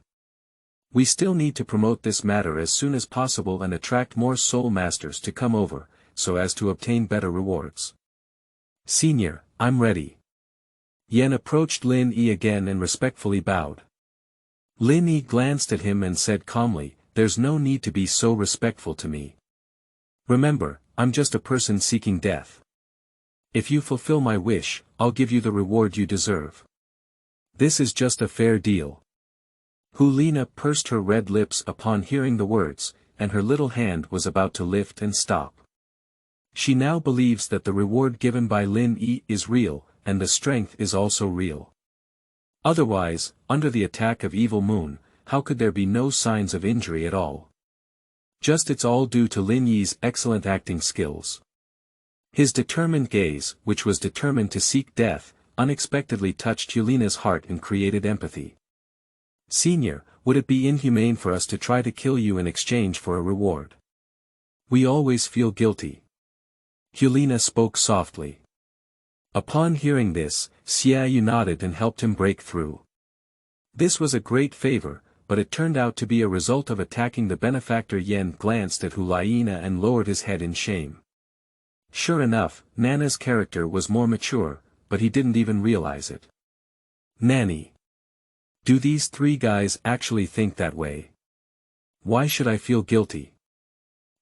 We still need to promote this matter as soon as possible and attract more soul masters to come over, so as to obtain better rewards. Senior, I'm ready. Yen approached Lin Yi again and respectfully bowed. Lin Yi glanced at him and said calmly, there's no need to be so respectful to me. Remember, I'm just a person seeking death. If you fulfill my wish, I'll give you the reward you deserve. This is just a fair deal. Hulina pursed her red lips upon hearing the words, and her little hand was about to lift and stop. She now believes that the reward given by Lin Yi is real, and the strength is also real. Otherwise, under the attack of Evil Moon, how could there be no signs of injury at all? Just it's all due to Lin Yi's excellent acting skills. His determined gaze, which was determined to seek death, unexpectedly touched Hulina's heart and created empathy. Senior, would it be inhumane for us to try to kill you in exchange for a reward? We always feel guilty. Hulina spoke softly. Upon hearing this, Xiaoyu nodded and helped him break through. This was a great favor, but it turned out to be a result of attacking the benefactor. Yen glanced at Hulina and lowered his head in shame. Sure enough, Nana's character was more mature, but he didn't even realize it. Nanny. Do these 3 guys actually think that way? Why should I feel guilty?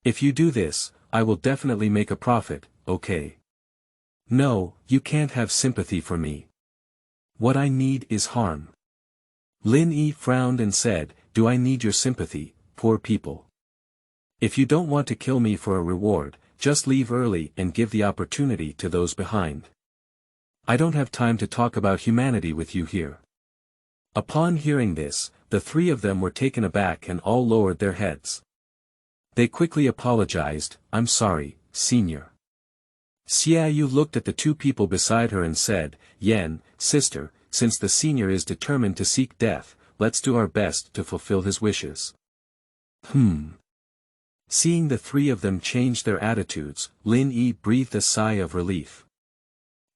If you do this, I will definitely make a profit, okay? No, you can't have sympathy for me. What I need is harm. Lin Yi frowned and said, do I need your sympathy, poor people? If you don't want to kill me for a reward, just leave early and give the opportunity to those behind. I don't have time to talk about humanity with you here. Upon hearing this, the 3 of them were taken aback and all lowered their heads. They quickly apologized, I'm sorry, senior. Xiaoyu looked at the 2 people beside her and said, Yen, sister, since the senior is determined to seek death, let's do our best to fulfill his wishes. Seeing the 3 of them change their attitudes, Lin Yi breathed a sigh of relief.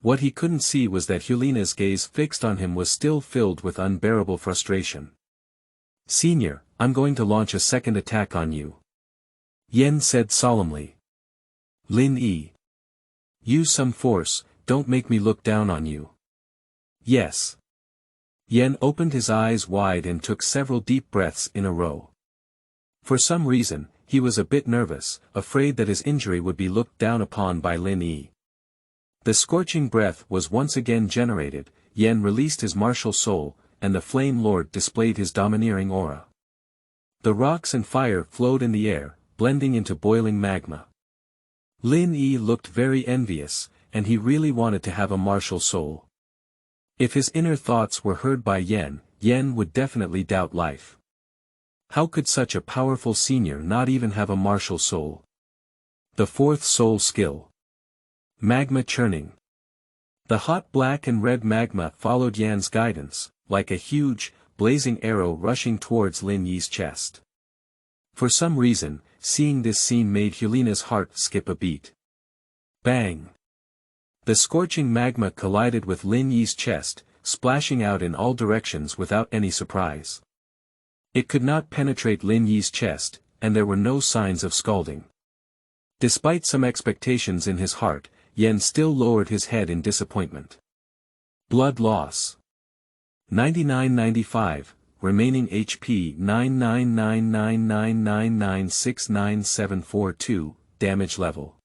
What he couldn't see was that Hulina's gaze fixed on him was still filled with unbearable frustration. Senior, I'm going to launch a second attack on you. Yen said solemnly. Lin Yi. Use some force, don't make me look down on you. Yes. Yen opened his eyes wide and took several deep breaths in a row. For some reason, he was a bit nervous, afraid that his injury would be looked down upon by Lin Yi. The scorching breath was once again generated, Yen released his martial soul, and the Flame Lord displayed his domineering aura. The rocks and fire flowed in the air, blending into boiling magma. Lin Yi looked very envious, and he really wanted to have a martial soul. If his inner thoughts were heard by Yen, Yen would definitely doubt life. How could such a powerful senior not even have a martial soul? The 4th soul skill. Magma churning. The hot black and red magma followed Yan's guidance, like a huge, blazing arrow rushing towards Lin Yi's chest. For some reason, seeing this scene made Helena's heart skip a beat. Bang! The scorching magma collided with Lin Yi's chest, splashing out in all directions without any surprise. It could not penetrate Lin Yi's chest, and there were no signs of scalding. Despite some expectations in his heart, Yan still lowered his head in disappointment. Blood loss. 99-95, remaining HP 9999999699742, damage level.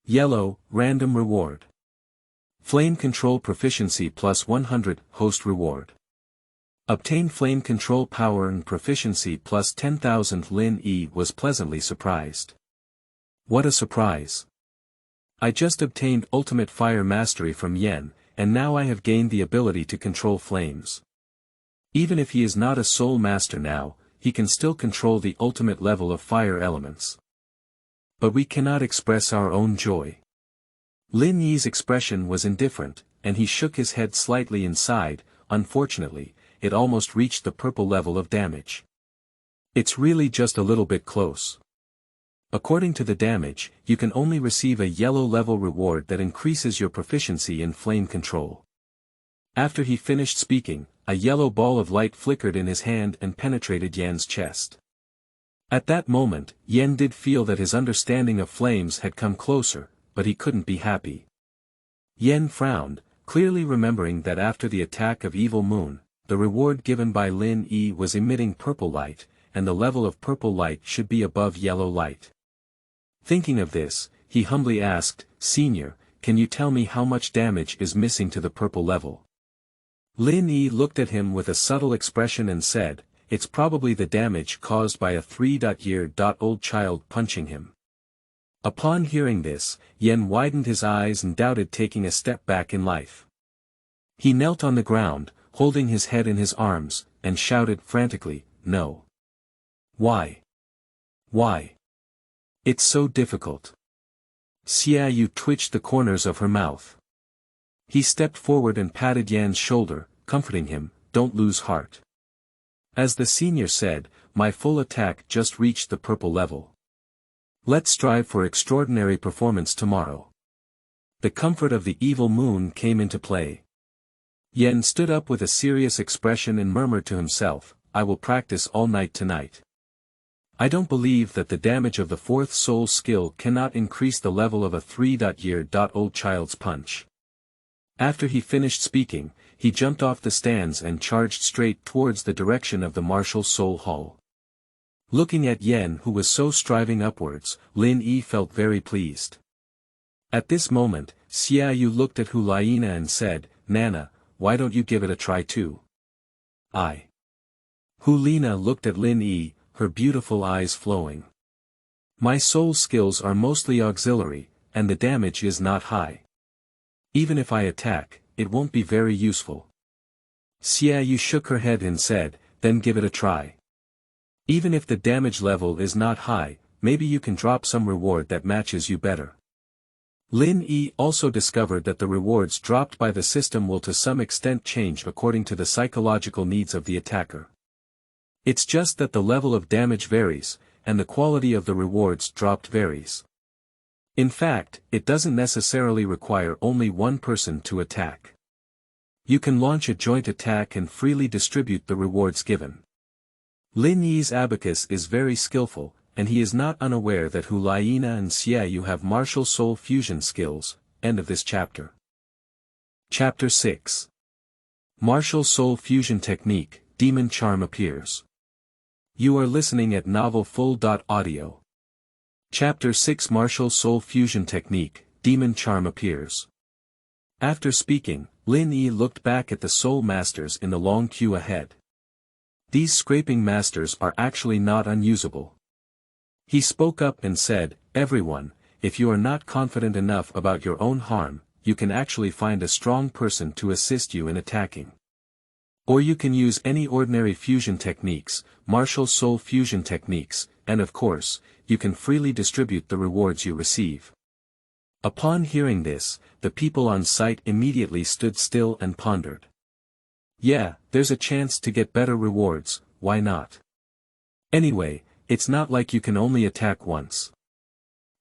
Yellow, random reward. Flame control proficiency plus 100, host reward. Obtain flame control power and proficiency plus 10,000. Lin Yi was pleasantly surprised. What a surprise. I just obtained ultimate fire mastery from Yan, and now I have gained the ability to control flames. Even if he is not a soul master now, he can still control the ultimate level of fire elements. But we cannot express our own joy. Lin Yi's expression was indifferent, and he shook his head slightly inside. Unfortunately, it almost reached the purple level of damage. It's really just a little bit close. According to the damage, you can only receive a yellow level reward that increases your proficiency in flame control. After he finished speaking, a yellow ball of light flickered in his hand and penetrated Yan's chest. At that moment, Yan did feel that his understanding of flames had come closer, but he couldn't be happy. Yan frowned, clearly remembering that after the attack of Evil Moon, the reward given by Lin Yi was emitting purple light, and the level of purple light should be above yellow light. Thinking of this, he humbly asked, "Senior, can you tell me how much damage is missing to the purple level?" Lin Yi looked at him with a subtle expression and said, "It's probably the damage caused by a 3-year-old child punching him." Upon hearing this, Yan widened his eyes and doubted taking a step back in life. He knelt on the ground, holding his head in his arms, and shouted frantically, "No. Why? Why? It's so difficult." Xiaoyu twitched the corners of her mouth. He stepped forward and patted Yan's shoulder, comforting him, "Don't lose heart. As the senior said, my full attack just reached the purple level. Let's strive for extraordinary performance tomorrow." The comfort of the evil moon came into play. Yan stood up with a serious expression and murmured to himself, "I will practice all night tonight. I don't believe that the damage of the fourth soul skill cannot increase the level of a 3-year-old child's punch." After he finished speaking, he jumped off the stands and charged straight towards the direction of the martial soul hall. Looking at Yan who was so striving upwards, Lin Yi felt very pleased. At this moment, Xiaoyu looked at Helena and said, "Nana, why don't you give it a try too?" Helena looked at Lin Yi, her beautiful eyes flowing. "My soul skills are mostly auxiliary, and the damage is not high. Even if I attack, it won't be very useful." Xiaoyu shook her head and said, "Then give it a try. Even if the damage level is not high, maybe you can drop some reward that matches you better." Lin Yi also discovered that the rewards dropped by the system will to some extent change according to the psychological needs of the attacker. It's just that the level of damage varies, and the quality of the rewards dropped varies. In fact, it doesn't necessarily require only one person to attack. You can launch a joint attack and freely distribute the rewards given. Lin Yi's abacus is very skillful, and he is not unaware that Helena and Xiaoyu have martial soul fusion skills. End of this chapter. Chapter 6. Martial Soul Fusion Technique, Demon Charm Appears. You are listening at novelfull.audio. Chapter 6 Martial Soul Fusion Technique, Demon Charm Appears. After speaking, Lin Yi looked back at the soul masters in the long queue ahead. These scraping masters are actually not unusable. He spoke up and said, "Everyone, if you are not confident enough about your own harm, you can actually find a strong person to assist you in attacking. Or you can use any ordinary fusion techniques, martial soul fusion techniques, and of course, you can freely distribute the rewards you receive. Upon hearing this, the people on site immediately stood still and pondered. Yeah, there's a chance to get better rewards, why not? Anyway, it's not like you can only attack once.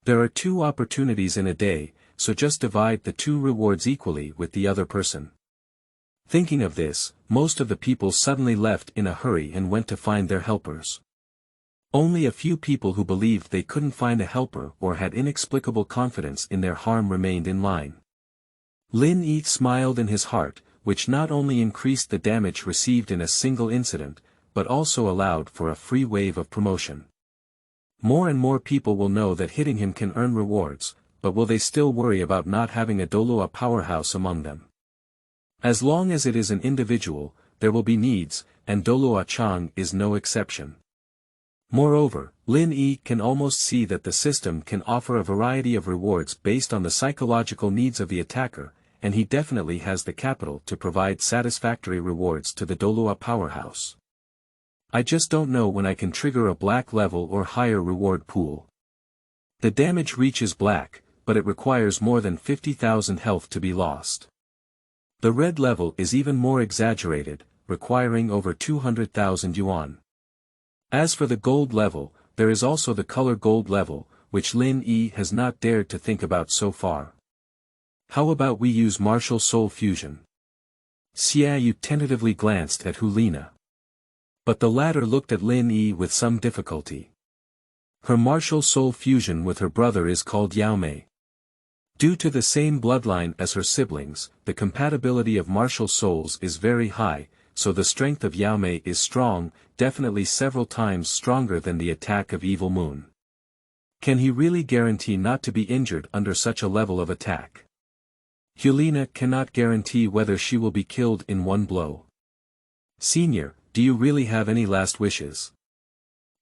There are 2 opportunities in a day, so just divide the 2 rewards equally with the other person. Thinking of this, most of the people suddenly left in a hurry and went to find their helpers. Only a few people who believed they couldn't find a helper or had inexplicable confidence in their harm remained in line. Lin Yi smiled in his heart, which not only increased the damage received in a single incident, but also allowed for a free wave of promotion. More and more people will know that hitting him can earn rewards, but will they still worry about not having a Douluo powerhouse among them? As long as it is an individual, there will be needs, and Douluo Chang is no exception. Moreover, Lin Yi can almost see that the system can offer a variety of rewards based on the psychological needs of the attacker, and he definitely has the capital to provide satisfactory rewards to the Douluo powerhouse. I just don't know when I can trigger a black level or higher reward pool. The damage reaches black, but it requires more than 50,000 health to be lost. The red level is even more exaggerated, requiring over 200,000 yuan. As for the gold level, there is also the color gold level, which Lin Yi has not dared to think about so far. How about we use martial soul fusion? Xia Yu tentatively glanced at Hulina. But the latter looked at Lin Yi with some difficulty. Her martial soul fusion with her brother is called Yao Mei. Due to the same bloodline as her siblings, the compatibility of martial souls is very high, so the strength of Yao Mei is strong, definitely several times stronger than the attack of Evil Moon. Can he really guarantee not to be injured under such a level of attack? Hulina cannot guarantee whether she will be killed in one blow. Senior, do you really have any last wishes?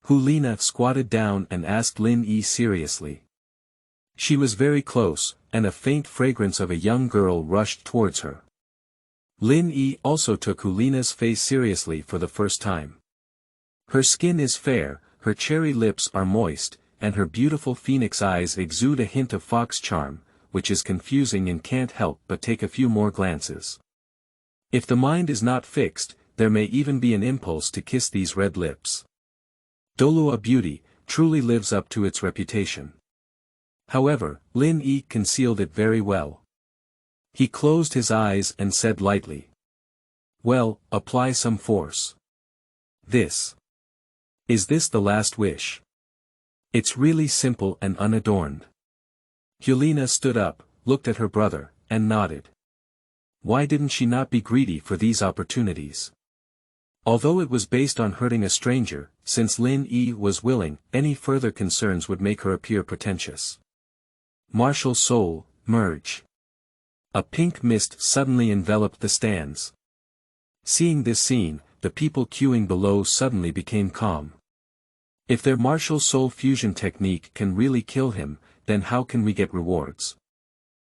Hulina squatted down and asked Lin Yi seriously. She was very close, and a faint fragrance of a young girl rushed towards her. Lin Yi also took Hulina's face seriously for the first time. Her skin is fair, her cherry lips are moist, and her beautiful phoenix eyes exude a hint of fox charm, which is confusing and can't help but take a few more glances. If the mind is not fixed, there may even be an impulse to kiss these red lips. Douluo beauty truly lives up to its reputation. However, Lin Yi concealed it very well. He closed his eyes and said lightly. Well, apply some force. This. Is this the last wish? It's really simple and unadorned. Hulina stood up, looked at her brother, and nodded. Why didn't she not be greedy for these opportunities? Although it was based on hurting a stranger, since Lin Yi was willing, any further concerns would make her appear pretentious. Martial soul, merge. A pink mist suddenly enveloped the stands. Seeing this scene, the people queuing below suddenly became calm. If their martial soul fusion technique can really kill him, then how can we get rewards?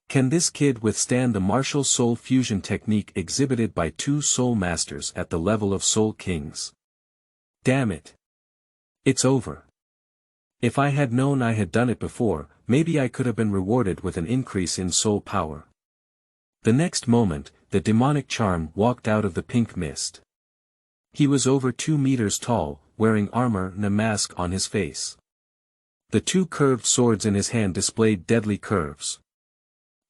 Can this kid withstand the martial soul fusion technique exhibited by 2 soul masters at the level of soul kings? Damn it. It's over. If I had known I had done it before, maybe I could have been rewarded with an increase in soul power. The next moment, the demonic charm walked out of the pink mist. He was over 2 meters tall, wearing armor and a mask on his face. The 2 curved swords in his hand displayed deadly curves.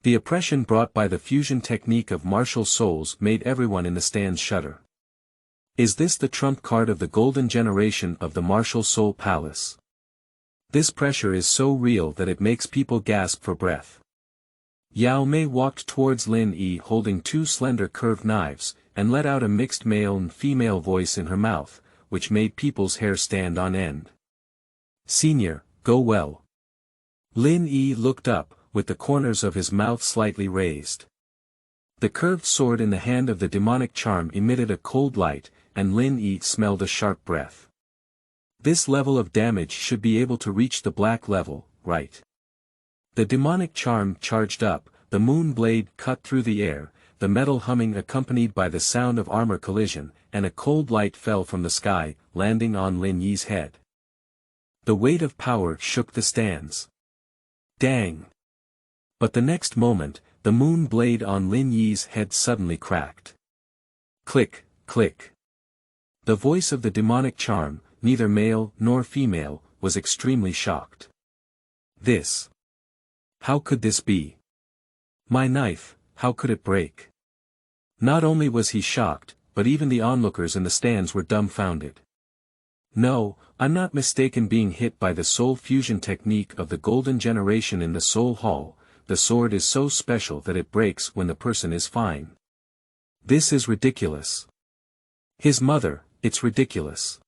The oppression brought by the fusion technique of martial souls made everyone in the stands shudder. Is this the trump card of the golden generation of the martial soul palace? This pressure is so real that it makes people gasp for breath. Yao Mei walked towards Lin Yi holding 2 slender curved knives, and let out a mixed male and female voice in her mouth, which made people's hair stand on end. Senior, go well. Lin Yi looked up, with the corners of his mouth slightly raised. The curved sword in the hand of the demonic charm emitted a cold light, and Lin Yi smelled a sharp breath. This level of damage should be able to reach the black level, right? The demonic charm charged up, the moon blade cut through the air, the metal humming accompanied by the sound of armor collision, and a cold light fell from the sky, landing on Lin Yi's head. The weight of power shook the stands. Dang! But the next moment, the moon blade on Lin Yi's head suddenly cracked. Click, click. The voice of the demonic charm, neither male nor female, was extremely shocked. This. How could this be? My knife, how could it break? Not only was he shocked, but even the onlookers in the stands were dumbfounded. No, I'm not mistaken being hit by the soul fusion technique of the golden generation in the soul hall. The sword is so special that it breaks when the person is fine. This is ridiculous. His mother, it's ridiculous.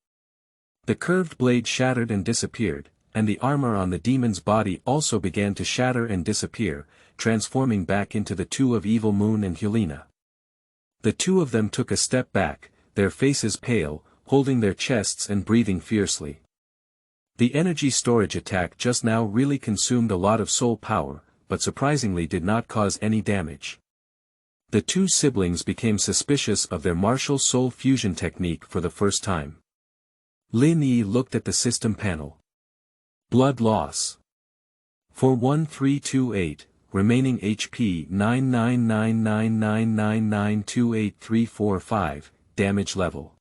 The curved blade shattered and disappeared, and the armor on the demon's body also began to shatter and disappear, transforming back into the two of Evil Moon and Helena. The two of them took a step back, their faces pale, holding their chests and breathing fiercely. The energy storage attack just now really consumed a lot of soul power, but surprisingly did not cause any damage. The two siblings became suspicious of their martial soul fusion technique for the first time. Lin Yi looked at the system panel. Blood loss. For 1328, remaining HP 9999999283345, damage level.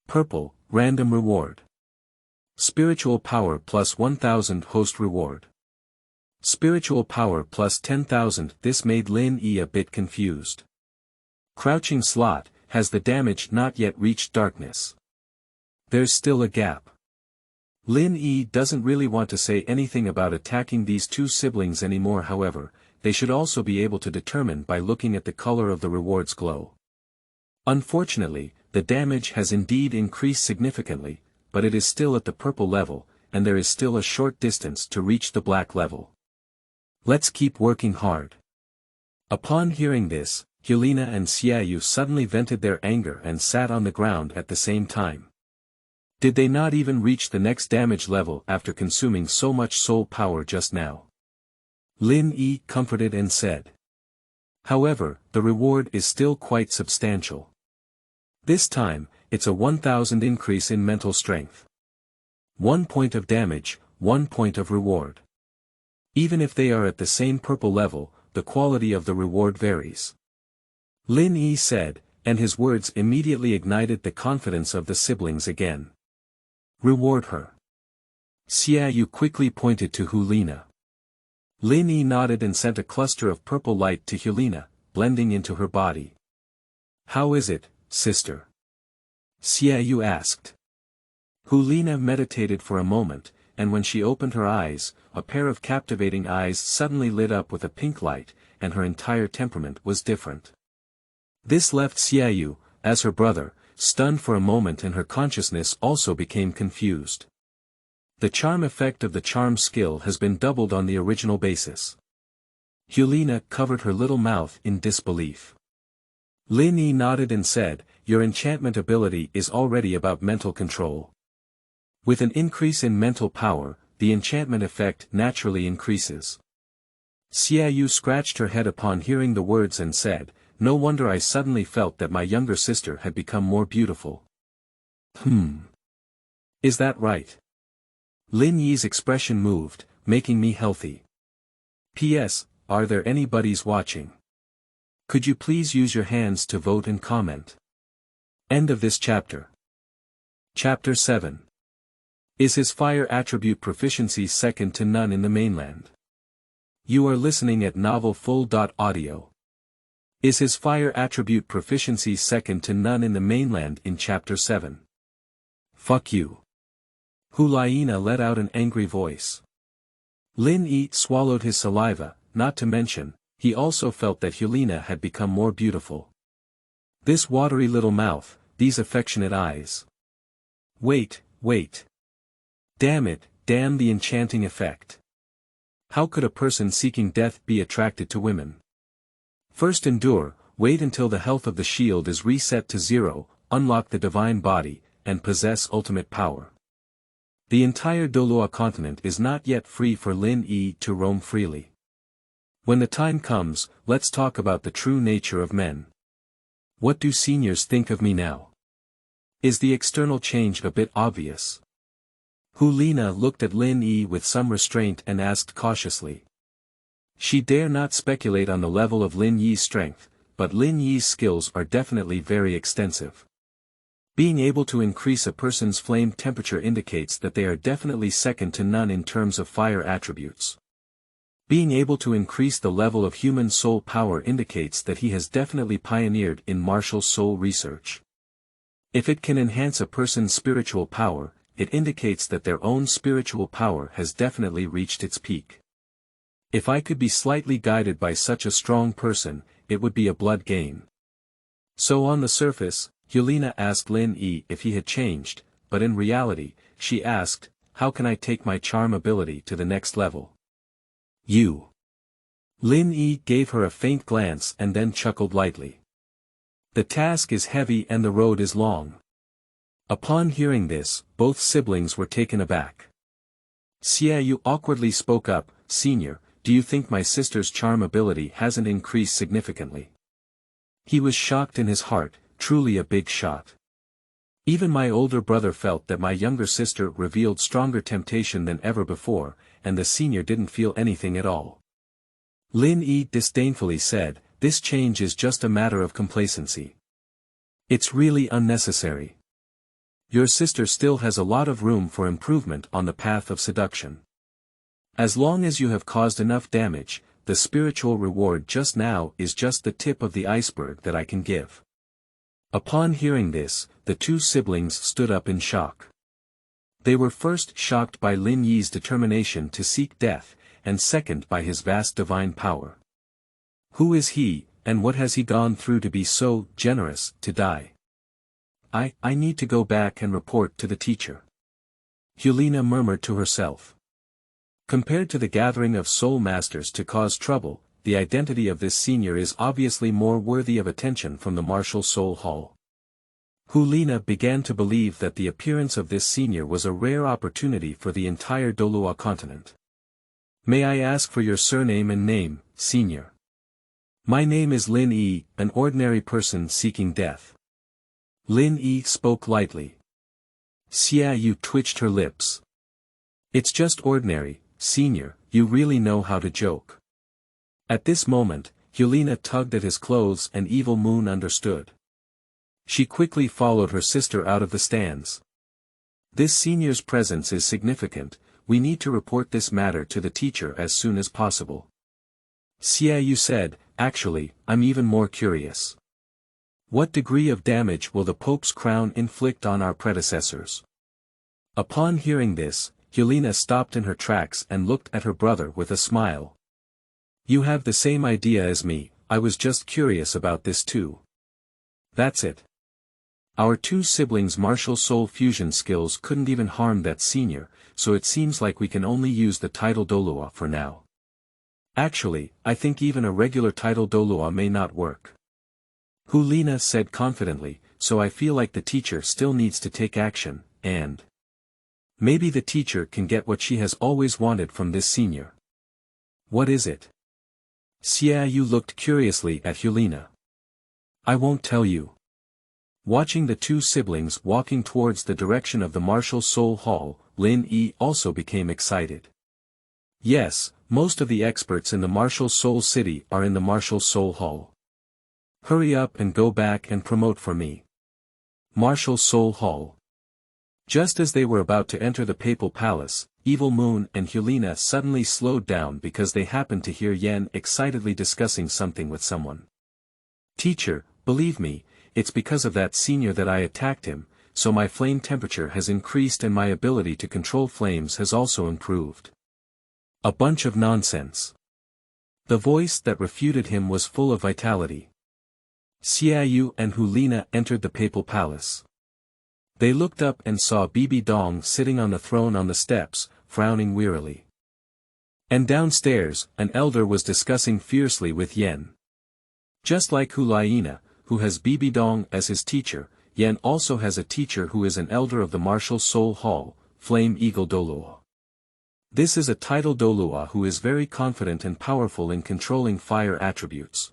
Purple, random reward. Spiritual power plus 1000 host reward. Spiritual power plus 10,000. This made Lin Yi a bit confused. Crouching slot, has the damage not yet reached darkness? There's still a gap. Lin Yi doesn't really want to say anything about attacking these two siblings anymore. However, they should also be able to determine by looking at the color of the reward's glow. Unfortunately, the damage has indeed increased significantly, but it is still at the purple level, and there is still a short distance to reach the black level. Let's keep working hard. Upon hearing this, Helena and Xiaoyu suddenly vented their anger and sat on the ground at the same time. Did they not even reach the next damage level after consuming so much soul power just now? Lin Yi comforted and said. However, the reward is still quite substantial. This time, it's a 1000 increase in mental strength. 1 point of damage, 1 point of reward. Even if they are at the same purple level, the quality of the reward varies. Lin Yi said, and his words immediately ignited the confidence of the siblings again. Reward her. Xiaoyu quickly pointed to Helena. Lin Yi nodded and sent a cluster of purple light to Helena, blending into her body. How is it, sister? Xiaoyu asked. Helena meditated for a moment, and when she opened her eyes, a pair of captivating eyes suddenly lit up with a pink light, and her entire temperament was different. This left Xiaoyu, as her brother, stunned for a moment, and her consciousness also became confused. The charm effect of the charm skill has been doubled on the original basis. Helena covered her little mouth in disbelief. Lin Yi nodded and said, your enchantment ability is already about mental control. With an increase in mental power, the enchantment effect naturally increases. Xiaoyu scratched her head upon hearing the words and said, no wonder I suddenly felt that my younger sister had become more beautiful. Is that right? Lin Yi's expression moved, making me healthy. P.S. Are there any buddies watching? Could you please use your hands to vote and comment? End of this chapter. Chapter 7. Is his fire attribute proficiency second to none in the mainland? You are listening at novelfull.audio. Is his fire attribute proficiency second to none in the mainland in Chapter 7? Fuck you. Helena let out an angry voice. Lin Yi swallowed his saliva, not to mention, he also felt that Helena had become more beautiful. This watery little mouth, these affectionate eyes. Wait. Damn it, damn the enchanting effect. How could a person seeking death be attracted to women? First endure, wait until the health of the shield is reset to 0, unlock the divine body, and possess ultimate power. The entire Douluo Continent is not yet free for Lin Yi to roam freely. When the time comes, let's talk about the true nature of men. What do seniors think of me now? Is the external change a bit obvious? Helena looked at Lin Yi with some restraint and asked cautiously. She dare not speculate on the level of Lin Yi's strength, but Lin Yi's skills are definitely very extensive. Being able to increase a person's flame temperature indicates that they are definitely second to none in terms of fire attributes. Being able to increase the level of human soul power indicates that he has definitely pioneered in martial soul research. If it can enhance a person's spiritual power, it indicates that their own spiritual power has definitely reached its peak. If I could be slightly guided by such a strong person, it would be a blood gain. So on the surface, Helena asked Lin Yi if he had changed, but in reality, she asked, how can I take my charm ability to the next level? You. Lin Yi gave her a faint glance and then chuckled lightly. The task is heavy and the road is long. Upon hearing this, both siblings were taken aback. Xiaoyu awkwardly spoke up, Senior, do you think my sister's charm ability hasn't increased significantly? He was shocked in his heart, truly a big shot. Even my older brother felt that my younger sister revealed stronger temptation than ever before, and the senior didn't feel anything at all. Lin Yi disdainfully said, this change is just a matter of complacency. It's really unnecessary. Your sister still has a lot of room for improvement on the path of seduction. As long as you have caused enough damage, the spiritual reward just now is just the tip of the iceberg that I can give. Upon hearing this, the two siblings stood up in shock. They were first shocked by Lin Yi's determination to seek death, and second by his vast divine power. Who is he, and what has he gone through to be so generous to die? I need to go back and report to the teacher. Helena murmured to herself. Compared to the gathering of soul masters to cause trouble, the identity of this senior is obviously more worthy of attention from the martial soul hall. Helena began to believe that the appearance of this senior was a rare opportunity for the entire Douluo Continent. May I ask for your surname and name, senior? My name is Lin Yi, an ordinary person seeking death. Lin Yi spoke lightly. Xiaoyu twitched her lips. It's just ordinary, senior, you really know how to joke. At this moment, Helena tugged at his clothes and Evil Moon understood. She quickly followed her sister out of the stands. This senior's presence is significant, we need to report this matter to the teacher as soon as possible. Xiaoyu said, actually, I'm even more curious. What degree of damage will the Pope's crown inflict on our predecessors? Upon hearing this, Helena stopped in her tracks and looked at her brother with a smile. You have the same idea as me, I was just curious about this too. That's it. Our two siblings' martial soul fusion skills couldn't even harm that senior, so it seems like we can only use the title Douluo for now. Actually, I think even a regular title Douluo may not work. Helena said confidently, so I feel like the teacher still needs to take action, and maybe the teacher can get what she has always wanted from this senior. What is it? Xiaoyu looked curiously at Helena. I won't tell you. Watching the two siblings walking towards the direction of the Martial Soul Hall, Lin Yi also became excited. Yes, most of the experts in the Martial Soul City are in the Martial Soul Hall. Hurry up and go back and promote for me. Martial Soul Hall. Just as they were about to enter the Papal Palace, Evil Moon and Helena suddenly slowed down because they happened to hear Yan excitedly discussing something with someone. Teacher, believe me, it's because of that senior that I attacked him, so my flame temperature has increased and my ability to control flames has also improved. A bunch of nonsense. The voice that refuted him was full of vitality. Xiaoyu and Helena entered the Papal Palace. They looked up and saw Bibidong sitting on the throne on the steps, frowning wearily. And downstairs, an elder was discussing fiercely with Yen. Just like Helena, who has Bibidong as his teacher, Yen also has a teacher who is an elder of the Martial Soul Hall, Flame Eagle Douluo. This is a title Douluo who is very confident and powerful in controlling fire attributes.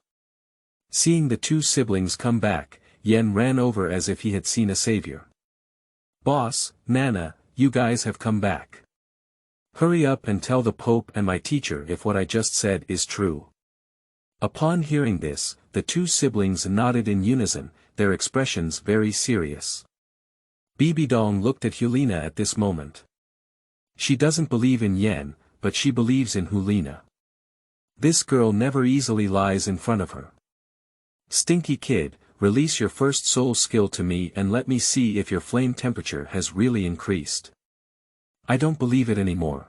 Seeing the two siblings come back, Yen ran over as if he had seen a savior. Boss, Nana, you guys have come back. Hurry up and tell the Pope and my teacher if what I just said is true. Upon hearing this, the two siblings nodded in unison, their expressions very serious. Bibidong looked at Helena at this moment. She doesn't believe in Yen, but she believes in Helena. This girl never easily lies in front of her. Stinky kid, release your first soul skill to me and let me see if your flame temperature has really increased. I don't believe it anymore.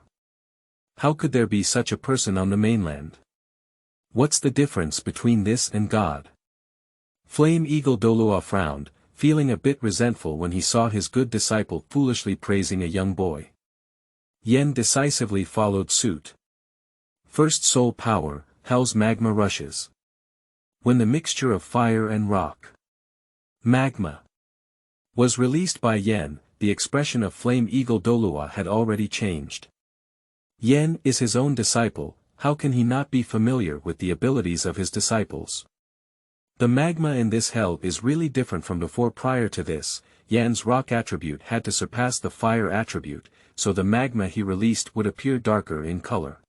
How could there be such a person on the mainland? What's the difference between this and God? Flame Eagle Douluo frowned, feeling a bit resentful when he saw his good disciple foolishly praising a young boy. Yen decisively followed suit. First soul power, hell's magma rushes. When the mixture of fire and rock, magma, was released by Yen, the expression of Flame Eagle Douluo had already changed. Yen is his own disciple, how can he not be familiar with the abilities of his disciples? The magma in this hell is really different from before. Prior to this, Yen's rock attribute had to surpass the fire attribute, so the magma he released would appear darker in color.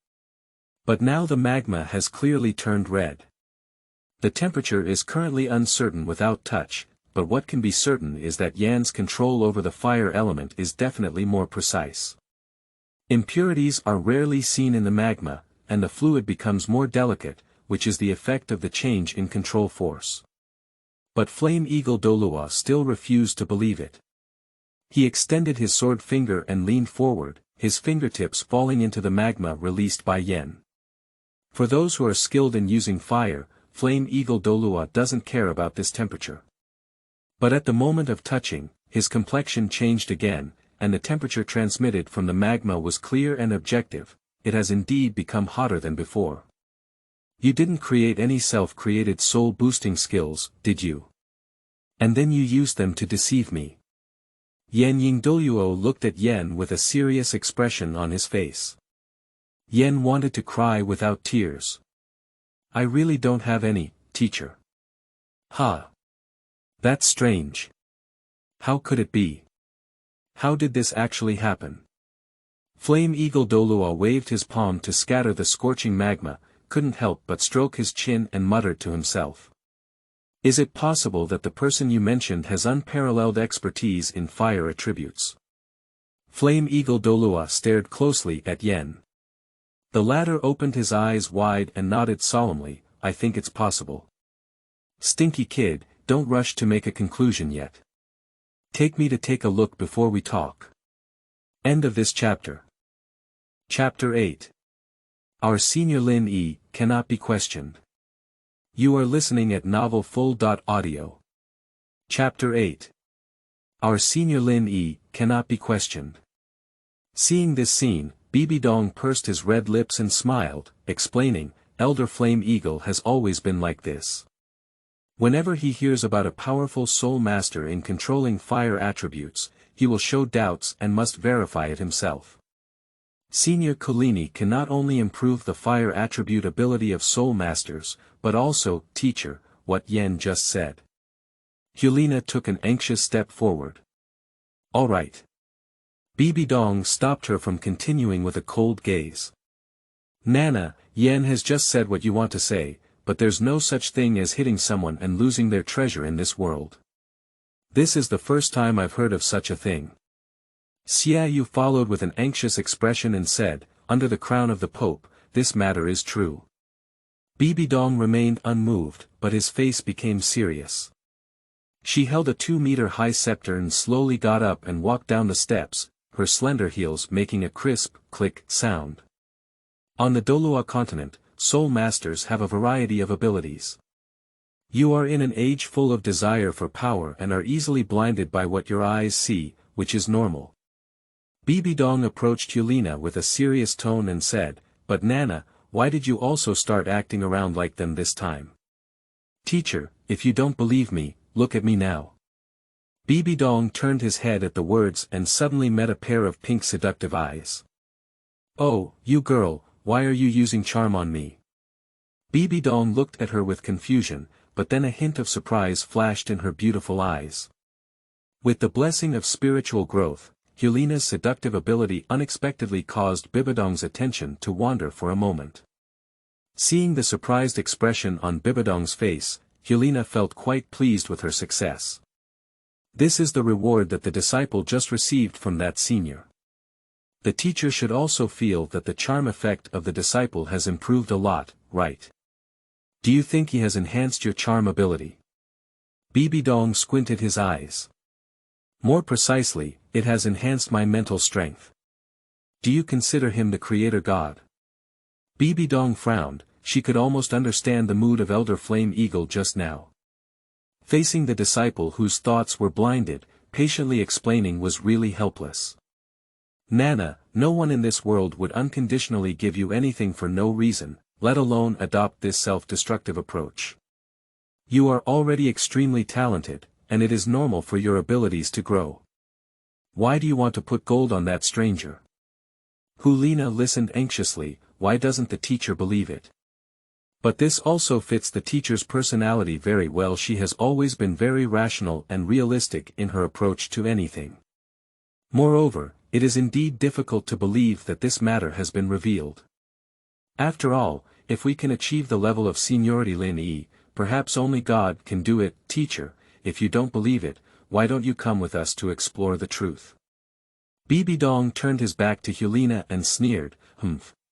But now the magma has clearly turned red. The temperature is currently uncertain without touch, but what can be certain is that Yan's control over the fire element is definitely more precise. Impurities are rarely seen in the magma, and the fluid becomes more delicate, which is the effect of the change in control force. But Flame Eagle Douluo still refused to believe it. He extended his sword finger and leaned forward, his fingertips falling into the magma released by Yen. For those who are skilled in using fire, Flame Eagle Douluo doesn't care about this temperature. But at the moment of touching, his complexion changed again, and the temperature transmitted from the magma was clear and objective. It has indeed become hotter than before. You didn't create any self-created soul-boosting skills, did you? And then you used them to deceive me. Yen Yingdoluo looked at Yen with a serious expression on his face. Yen wanted to cry without tears. I really don't have any, teacher. Ha! That's strange. How could it be? How did this actually happen? Flame Eagle Douluo waved his palm to scatter the scorching magma, couldn't help but stroke his chin and muttered to himself. Is it possible that the person you mentioned has unparalleled expertise in fire attributes? Flame Eagle Douluo stared closely at Yen. The latter opened his eyes wide and nodded solemnly, I think it's possible. Stinky kid, don't rush to make a conclusion yet. Take me to take a look before we talk. End of this chapter. Chapter 8. Our senior Lin Yi cannot be questioned. You are listening at novelfull.audio. Chapter 8. Our senior Lin Yi cannot be questioned. Seeing this scene, Bibidong pursed his red lips and smiled, explaining, Elder Flame Eagle has always been like this. Whenever he hears about a powerful soul master in controlling fire attributes, he will show doubts and must verify it himself. Senior Kolini can not only improve the fire attribute ability of soul masters, but also, teacher, what Yen just said. Helena took an anxious step forward. All right. Bibidong stopped her from continuing with a cold gaze. Nana, Yen has just said what you want to say, but there's no such thing as hitting someone and losing their treasure in this world. This is the first time I've heard of such a thing. Xiaoyu followed with an anxious expression and said, under the crown of the Pope, this matter is true. Bibidong remained unmoved, but his face became serious. She held a 2-meter-high scepter and slowly got up and walked down the steps, her slender heels making a crisp, click sound. On the Douluo Continent, soul masters have a variety of abilities. You are in an age full of desire for power and are easily blinded by what your eyes see, which is normal. Bibidong approached Helena with a serious tone and said, but Nana, why did you also start acting around like them this time? Teacher, if you don't believe me, look at me now. Bibidong turned his head at the words and suddenly met a pair of pink seductive eyes. Oh, you girl, why are you using charm on me? Bibidong looked at her with confusion, but then a hint of surprise flashed in her beautiful eyes. With the blessing of spiritual growth, Helina's seductive ability unexpectedly caused Bibidong's attention to wander for a moment. Seeing the surprised expression on Bibidong's face, Helina felt quite pleased with her success. This is the reward that the disciple just received from that senior. The teacher should also feel that the charm effect of the disciple has improved a lot, right? Do you think he has enhanced your charm ability? Bibidong squinted his eyes. More precisely, it has enhanced my mental strength. Do you consider him the creator god? Bibidong frowned, she could almost understand the mood of Elder Flame Eagle just now. Facing the disciple whose thoughts were blinded, patiently explaining was really helpless. Nana, no one in this world would unconditionally give you anything for no reason, let alone adopt this self-destructive approach. You are already extremely talented, and it is normal for your abilities to grow. Why do you want to put gold on that stranger? Helina listened anxiously, why doesn't the teacher believe it? But this also fits the teacher's personality very well. She has always been very rational and realistic in her approach to anything. Moreover, it is indeed difficult to believe that this matter has been revealed. After all, if we can achieve the level of seniority Lin Yi, perhaps only God can do it. Teacher, if you don't believe it, why don't you come with us to explore the truth? Bibidong turned his back to Helina and sneered,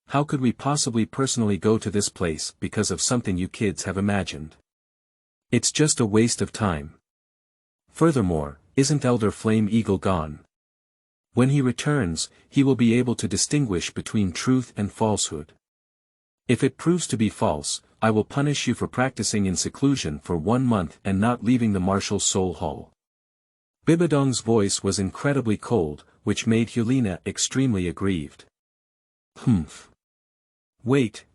how could we possibly personally go to this place because of something you kids have imagined? It's just a waste of time. Furthermore, isn't Elder Flame Eagle gone? When he returns, he will be able to distinguish between truth and falsehood. If it proves to be false, I will punish you for practicing in seclusion for 1 month and not leaving the martial soul hall. Bibidong's voice was incredibly cold, which made Helina extremely aggrieved. Wait.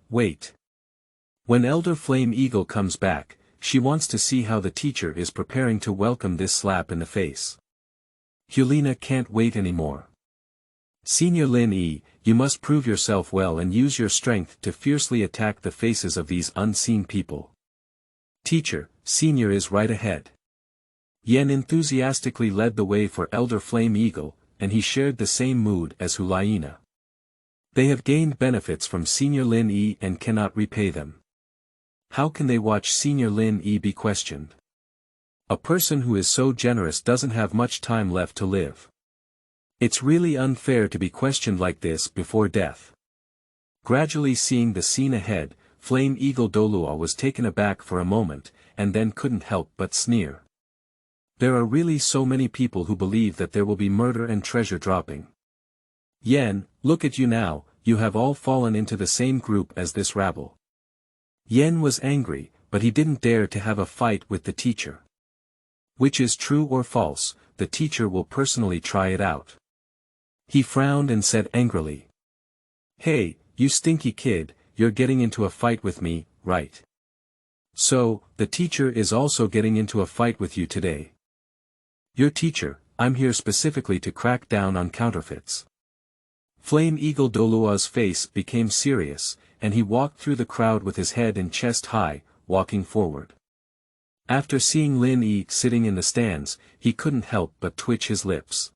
When Elder Flame Eagle comes back, she wants to see how the teacher is preparing to welcome this slap in the face. Helina can't wait anymore. Senior Lin Yi, you must prove yourself well and use your strength to fiercely attack the faces of these unseen people. Teacher, Senior is right ahead. Yen enthusiastically led the way for Elder Flame Eagle, and he shared the same mood as Helina. They have gained benefits from Senior Lin Yi and cannot repay them. How can they watch Senior Lin Yi be questioned? A person who is so generous doesn't have much time left to live. It's really unfair to be questioned like this before death. Gradually seeing the scene ahead, Flame Eagle Douluo was taken aback for a moment, and then couldn't help but sneer. There are really so many people who believe that there will be murder and treasure dropping. Yen, look at you now, you have all fallen into the same group as this rabble. Yen was angry, but he didn't dare to have a fight with the teacher. Which is true or false, the teacher will personally try it out. He frowned and said angrily. Hey, you stinky kid, you're getting into a fight with me, right? So, the teacher is also getting into a fight with you today. Your teacher, I'm here specifically to crack down on counterfeits. Flame Eagle Douluo's face became serious, and he walked through the crowd with his head and chest high, walking forward. After seeing Lin Yi sitting in the stands, he couldn't help but twitch his lips.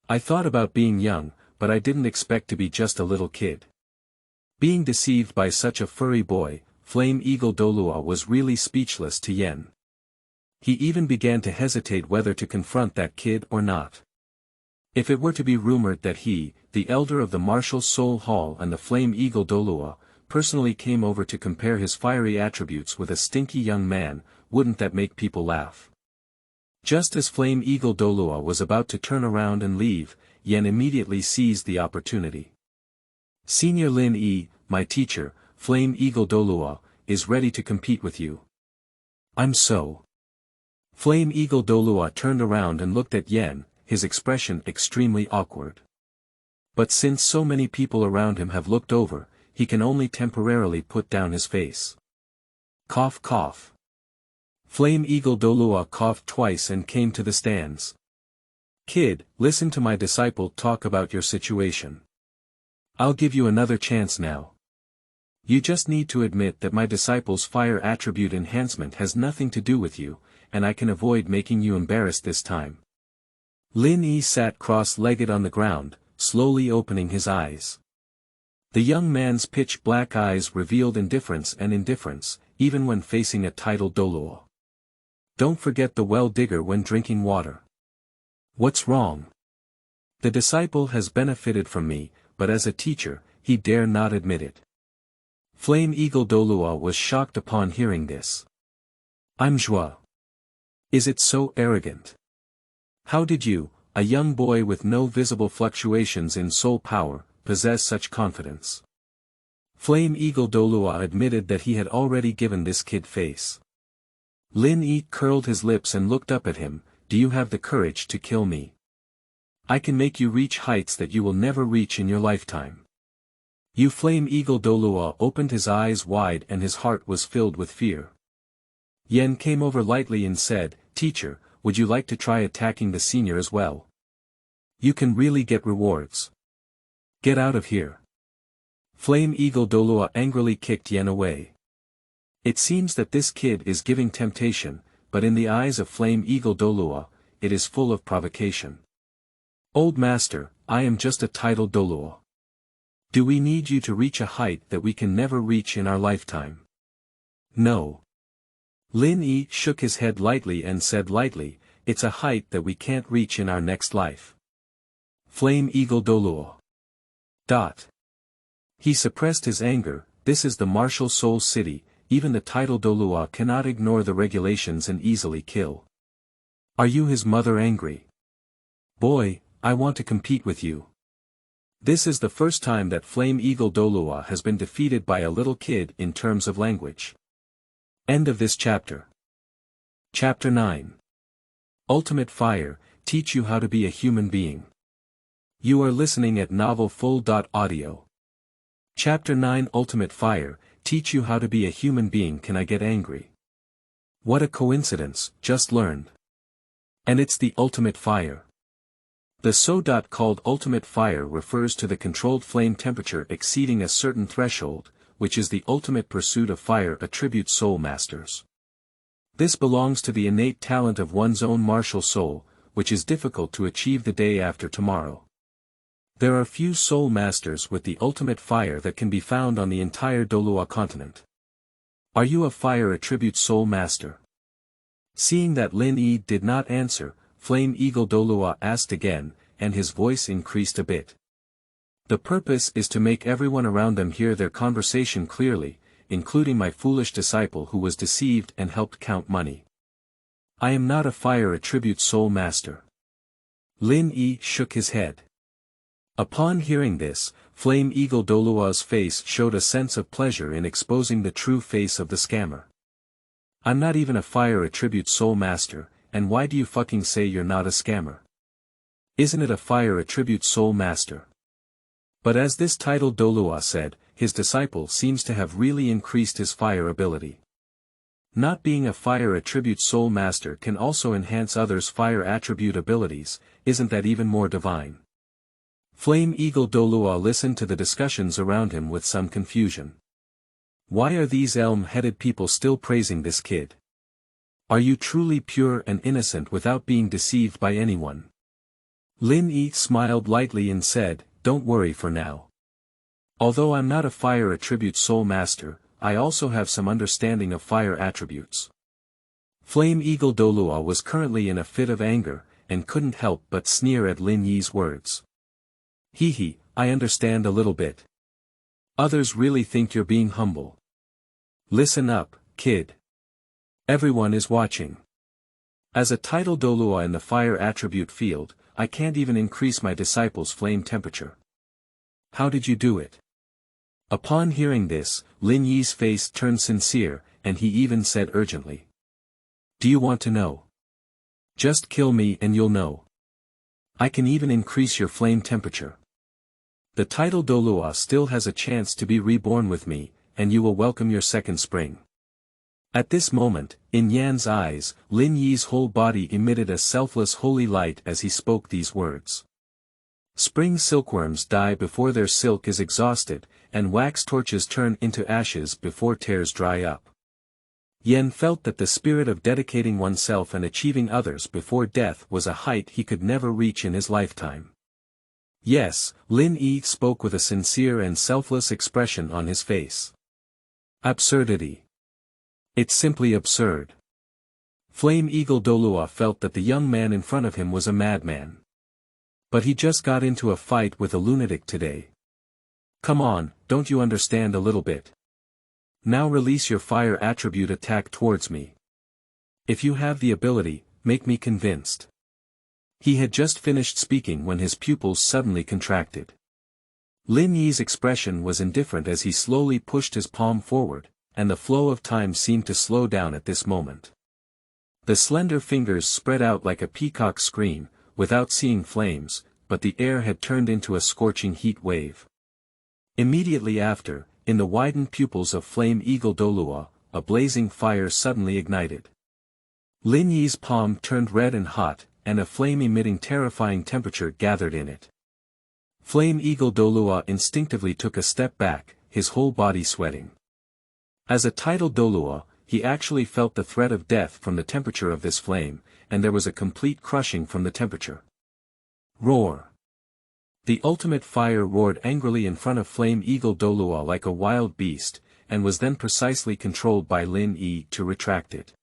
I thought about being young, but I didn't expect to be just a little kid. Being deceived by such a furry boy, Flame Eagle Douluo was really speechless to Yen. He even began to hesitate whether to confront that kid or not. If it were to be rumored that he, the elder of the Martial Soul Hall and the Flame Eagle Douluo, personally came over to compare his fiery attributes with a stinky young man, wouldn't that make people laugh? Just as Flame Eagle Douluo was about to turn around and leave, Yen immediately seized the opportunity. Senior Lin Yi, my teacher, Flame Eagle Douluo, is ready to compete with you. I'm so. Flame Eagle Douluo turned around and looked at Yen, his expression extremely awkward. But since so many people around him have looked over, he can only temporarily put down his face. Cough cough. Flame Eagle Douluo coughed twice and came to the stands. Kid, listen to my disciple talk about your situation. I'll give you another chance now. You just need to admit that my disciple's fire attribute enhancement has nothing to do with you, and I can avoid making you embarrassed this time. Lin Yi sat cross-legged on the ground, slowly opening his eyes. The young man's pitch-black eyes revealed indifference, even when facing a titled Douluo. Don't forget the well digger when drinking water. What's wrong? The disciple has benefited from me, but as a teacher, he dare not admit it. Flame Eagle Douluo was shocked upon hearing this. I'm Zhua. Is it so arrogant? How did you, a young boy with no visible fluctuations in soul power, possess such confidence? Flame Eagle Douluo admitted that he had already given this kid face. Lin Yi curled his lips and looked up at him. Do you have the courage to kill me? I can make you reach heights that you will never reach in your lifetime. You Flame Eagle Douluo opened his eyes wide and his heart was filled with fear. Yen came over lightly and said, Teacher, would you like to try attacking the senior as well? You can really get rewards. Get out of here. Flame Eagle Douluo angrily kicked Yen away. It seems that this kid is giving temptation, but in the eyes of Flame Eagle Douluo, it is full of provocation. Old master, I am just a titled Douluo. Do we need you to reach a height that we can never reach in our lifetime? No. Lin Yi shook his head lightly and said lightly, it's a height that we can't reach in our next life. Flame Eagle Douluo. He suppressed his anger. This is the martial soul city, even the titled Douluo cannot ignore the regulations and easily kill. Are you his mother angry? Boy, I want to compete with you. This is the first time that Flame Eagle Douluo has been defeated by a little kid in terms of language. End of this chapter. Chapter 9. Ultimate Fire, teach you how to be a human being. You are listening at novelfull.audio. Chapter 9 Ultimate Fire, teach you how to be a human being. Can I get angry? What a coincidence, just learned. And it's the ultimate fire. The called ultimate fire refers to the controlled flame temperature exceeding a certain threshold, which is the ultimate pursuit of fire attribute soul masters. This belongs to the innate talent of one's own martial soul, which is difficult to achieve the day after tomorrow. There are few soul masters with the ultimate fire that can be found on the entire Douluo Continent. Are you a fire attribute soul master? Seeing that Lin Yi did not answer, Flame Eagle Douluo asked again, and his voice increased a bit. The purpose is to make everyone around them hear their conversation clearly, including my foolish disciple who was deceived and helped count money. I am not a fire attribute soul master. Lin Yi shook his head. Upon hearing this, Flame Eagle Douluo's face showed a sense of pleasure in exposing the true face of the scammer. I'm not even a fire attribute soul master, and why do you fucking say you're not a scammer? Isn't it a fire attribute soul master? But as this titled Douluo said, his disciple seems to have really increased his fire ability. Not being a fire attribute soul master can also enhance others' fire attribute abilities. Isn't that even more divine? Flame Eagle Douluo listened to the discussions around him with some confusion. Why are these elm-headed people still praising this kid? Are you truly pure and innocent without being deceived by anyone? Lin Yi smiled lightly and said, don't worry for now. Although I'm not a fire attribute soul master, I also have some understanding of fire attributes. Flame Eagle Douluo was currently in a fit of anger, and couldn't help but sneer at Lin Yi's words. Hee, I understand a little bit. Others really think you're being humble. Listen up, kid. Everyone is watching. As a title Douluo in the fire attribute field, I can't even increase my disciple's flame temperature. How did you do it? Upon hearing this, Lin Yi's face turned sincere, and he even said urgently. Do you want to know? Just kill me and you'll know. I can even increase your flame temperature. The title Douluo still has a chance to be reborn with me, and you will welcome your second spring. At this moment, in Yan's eyes, Lin Yi's whole body emitted a selfless holy light as he spoke these words. Spring silkworms die before their silk is exhausted, and wax torches turn into ashes before tears dry up. Yen felt that the spirit of dedicating oneself and achieving others before death was a height he could never reach in his lifetime. Yes, Lin Yi spoke with a sincere and selfless expression on his face. Absurdity. It's simply absurd. Flame Eagle Douluo felt that the young man in front of him was a madman. But he just got into a fight with a lunatic today. Come on, don't you understand a little bit? Now release your fire attribute attack towards me. If you have the ability, make me convinced. He had just finished speaking when his pupils suddenly contracted. Lin Yi's expression was indifferent as he slowly pushed his palm forward, and the flow of time seemed to slow down at this moment. The slender fingers spread out like a peacock's screen, without seeing flames, but the air had turned into a scorching heat wave. Immediately after, in the widened pupils of Flame Eagle Douluo, a blazing fire suddenly ignited. Lin Yi's palm turned red and hot, and a flame emitting terrifying temperature gathered in it. Flame Eagle Douluo instinctively took a step back, his whole body sweating. As a titled Douluo, he actually felt the threat of death from the temperature of this flame, and there was a complete crushing from the temperature. Roar! The ultimate fire roared angrily in front of Flame Eagle Douluo like a wild beast, and was then precisely controlled by Lin Yi to retract it.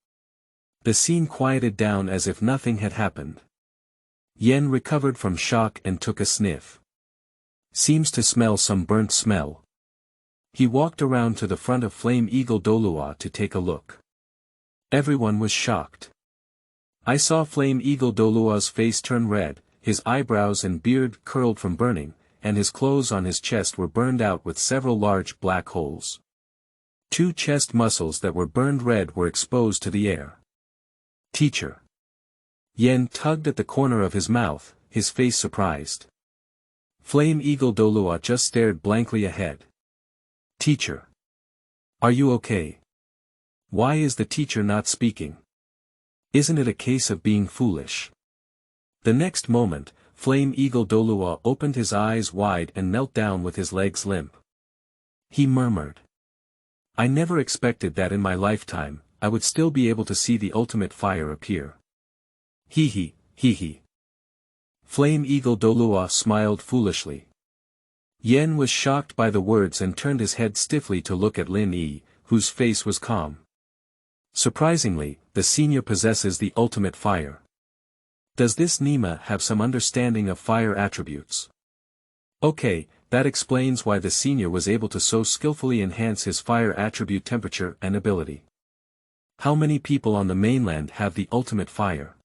The scene quieted down as if nothing had happened. Yen recovered from shock and took a sniff. Seems to smell some burnt smell. He walked around to the front of Flame Eagle Douluo to take a look. Everyone was shocked. I saw Flame Eagle Douluo's face turn red, his eyebrows and beard curled from burning, and his clothes on his chest were burned out with several large black holes. 2 chest muscles that were burned red were exposed to the air. Teacher. Yen tugged at the corner of his mouth, his face surprised. Flame Eagle Douluo just stared blankly ahead. Teacher. Are you okay? Why is the teacher not speaking? Isn't it a case of being foolish? The next moment, Flame Eagle Douluo opened his eyes wide and knelt down with his legs limp. He murmured. I never expected that in my lifetime, I would still be able to see the ultimate fire appear. Hee hee, hee hee. Flame Eagle Douluo smiled foolishly. Yen was shocked by the words and turned his head stiffly to look at Lin Yi, whose face was calm. Surprisingly, the senior possesses the ultimate fire. Does this Nima have some understanding of fire attributes? Okay, that explains why the senior was able to so skillfully enhance his fire attribute temperature and ability. How many people on the mainland have the ultimate fire?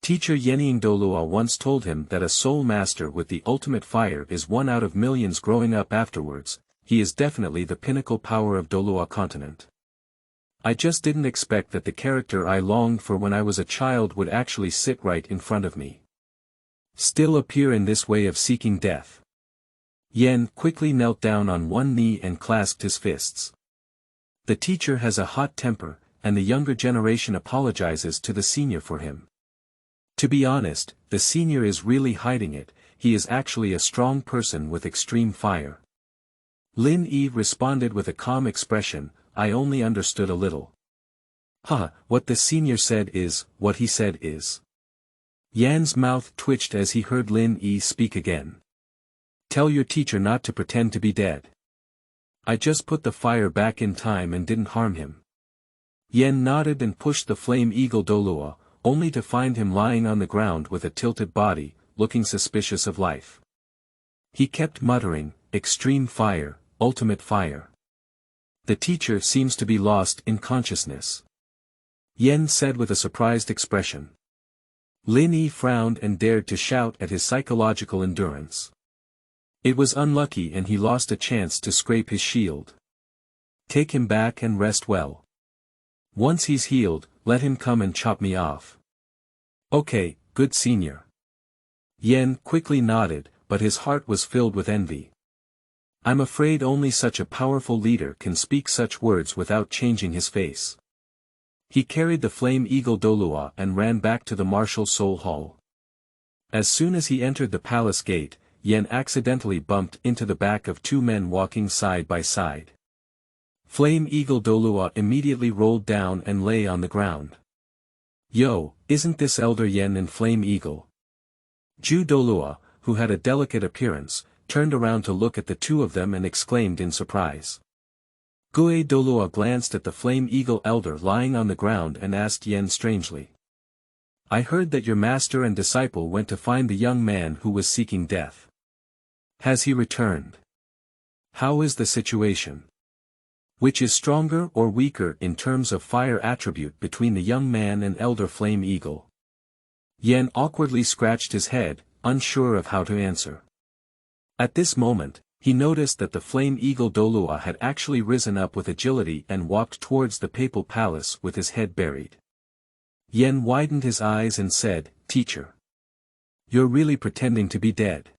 Teacher Yenying Douluo once told him that a soul master with the ultimate fire is one out of millions growing up afterwards. He is definitely the pinnacle power of Douluo Continent. I just didn't expect that the character I longed for when I was a child would actually sit right in front of me. Still appear in this way of seeking death. Yen quickly knelt down on one knee and clasped his fists. The teacher has a hot temper, and the younger generation apologizes to the senior for him. To be honest, the senior is really hiding it, he is actually a strong person with extreme fire. Lin Yi responded with a calm expression, I only understood a little. Haha, what the senior said is, what he said is. Yan's mouth twitched as he heard Lin Yi speak again. Tell your teacher not to pretend to be dead. I just put the fire back in time and didn't harm him. Yen nodded and pushed the Flame Eagle Douluo, only to find him lying on the ground with a tilted body, looking suspicious of life. He kept muttering, extreme fire, ultimate fire. The teacher seems to be lost in consciousness. Yen said with a surprised expression. Lin Yi frowned and dared to shout at his psychological endurance. It was unlucky and he lost a chance to scrape his shield. Take him back and rest well. Once he's healed, let him come and chop me off. Okay, good senior. Yen quickly nodded, but his heart was filled with envy. I'm afraid only such a powerful leader can speak such words without changing his face. He carried the Flame Eagle Douluo and ran back to the Martial Soul Hall. As soon as he entered the palace gate, Yen accidentally bumped into the back of 2 men walking side by side. Flame Eagle Douluo immediately rolled down and lay on the ground. Yo, isn't this Elder Yen and Flame Eagle? Ju Douluo, who had a delicate appearance, turned around to look at the two of them and exclaimed in surprise. Gue Douluo glanced at the Flame Eagle elder lying on the ground and asked Yen strangely. I heard that your master and disciple went to find the young man who was seeking death. Has he returned? How is the situation? Which is stronger or weaker in terms of fire attribute between the young man and elder Flame Eagle? Yen awkwardly scratched his head, unsure of how to answer. At this moment, he noticed that the Flame Eagle Douluo had actually risen up with agility and walked towards the papal palace with his head buried. Yen widened his eyes and said, Teacher. You're really pretending to be dead.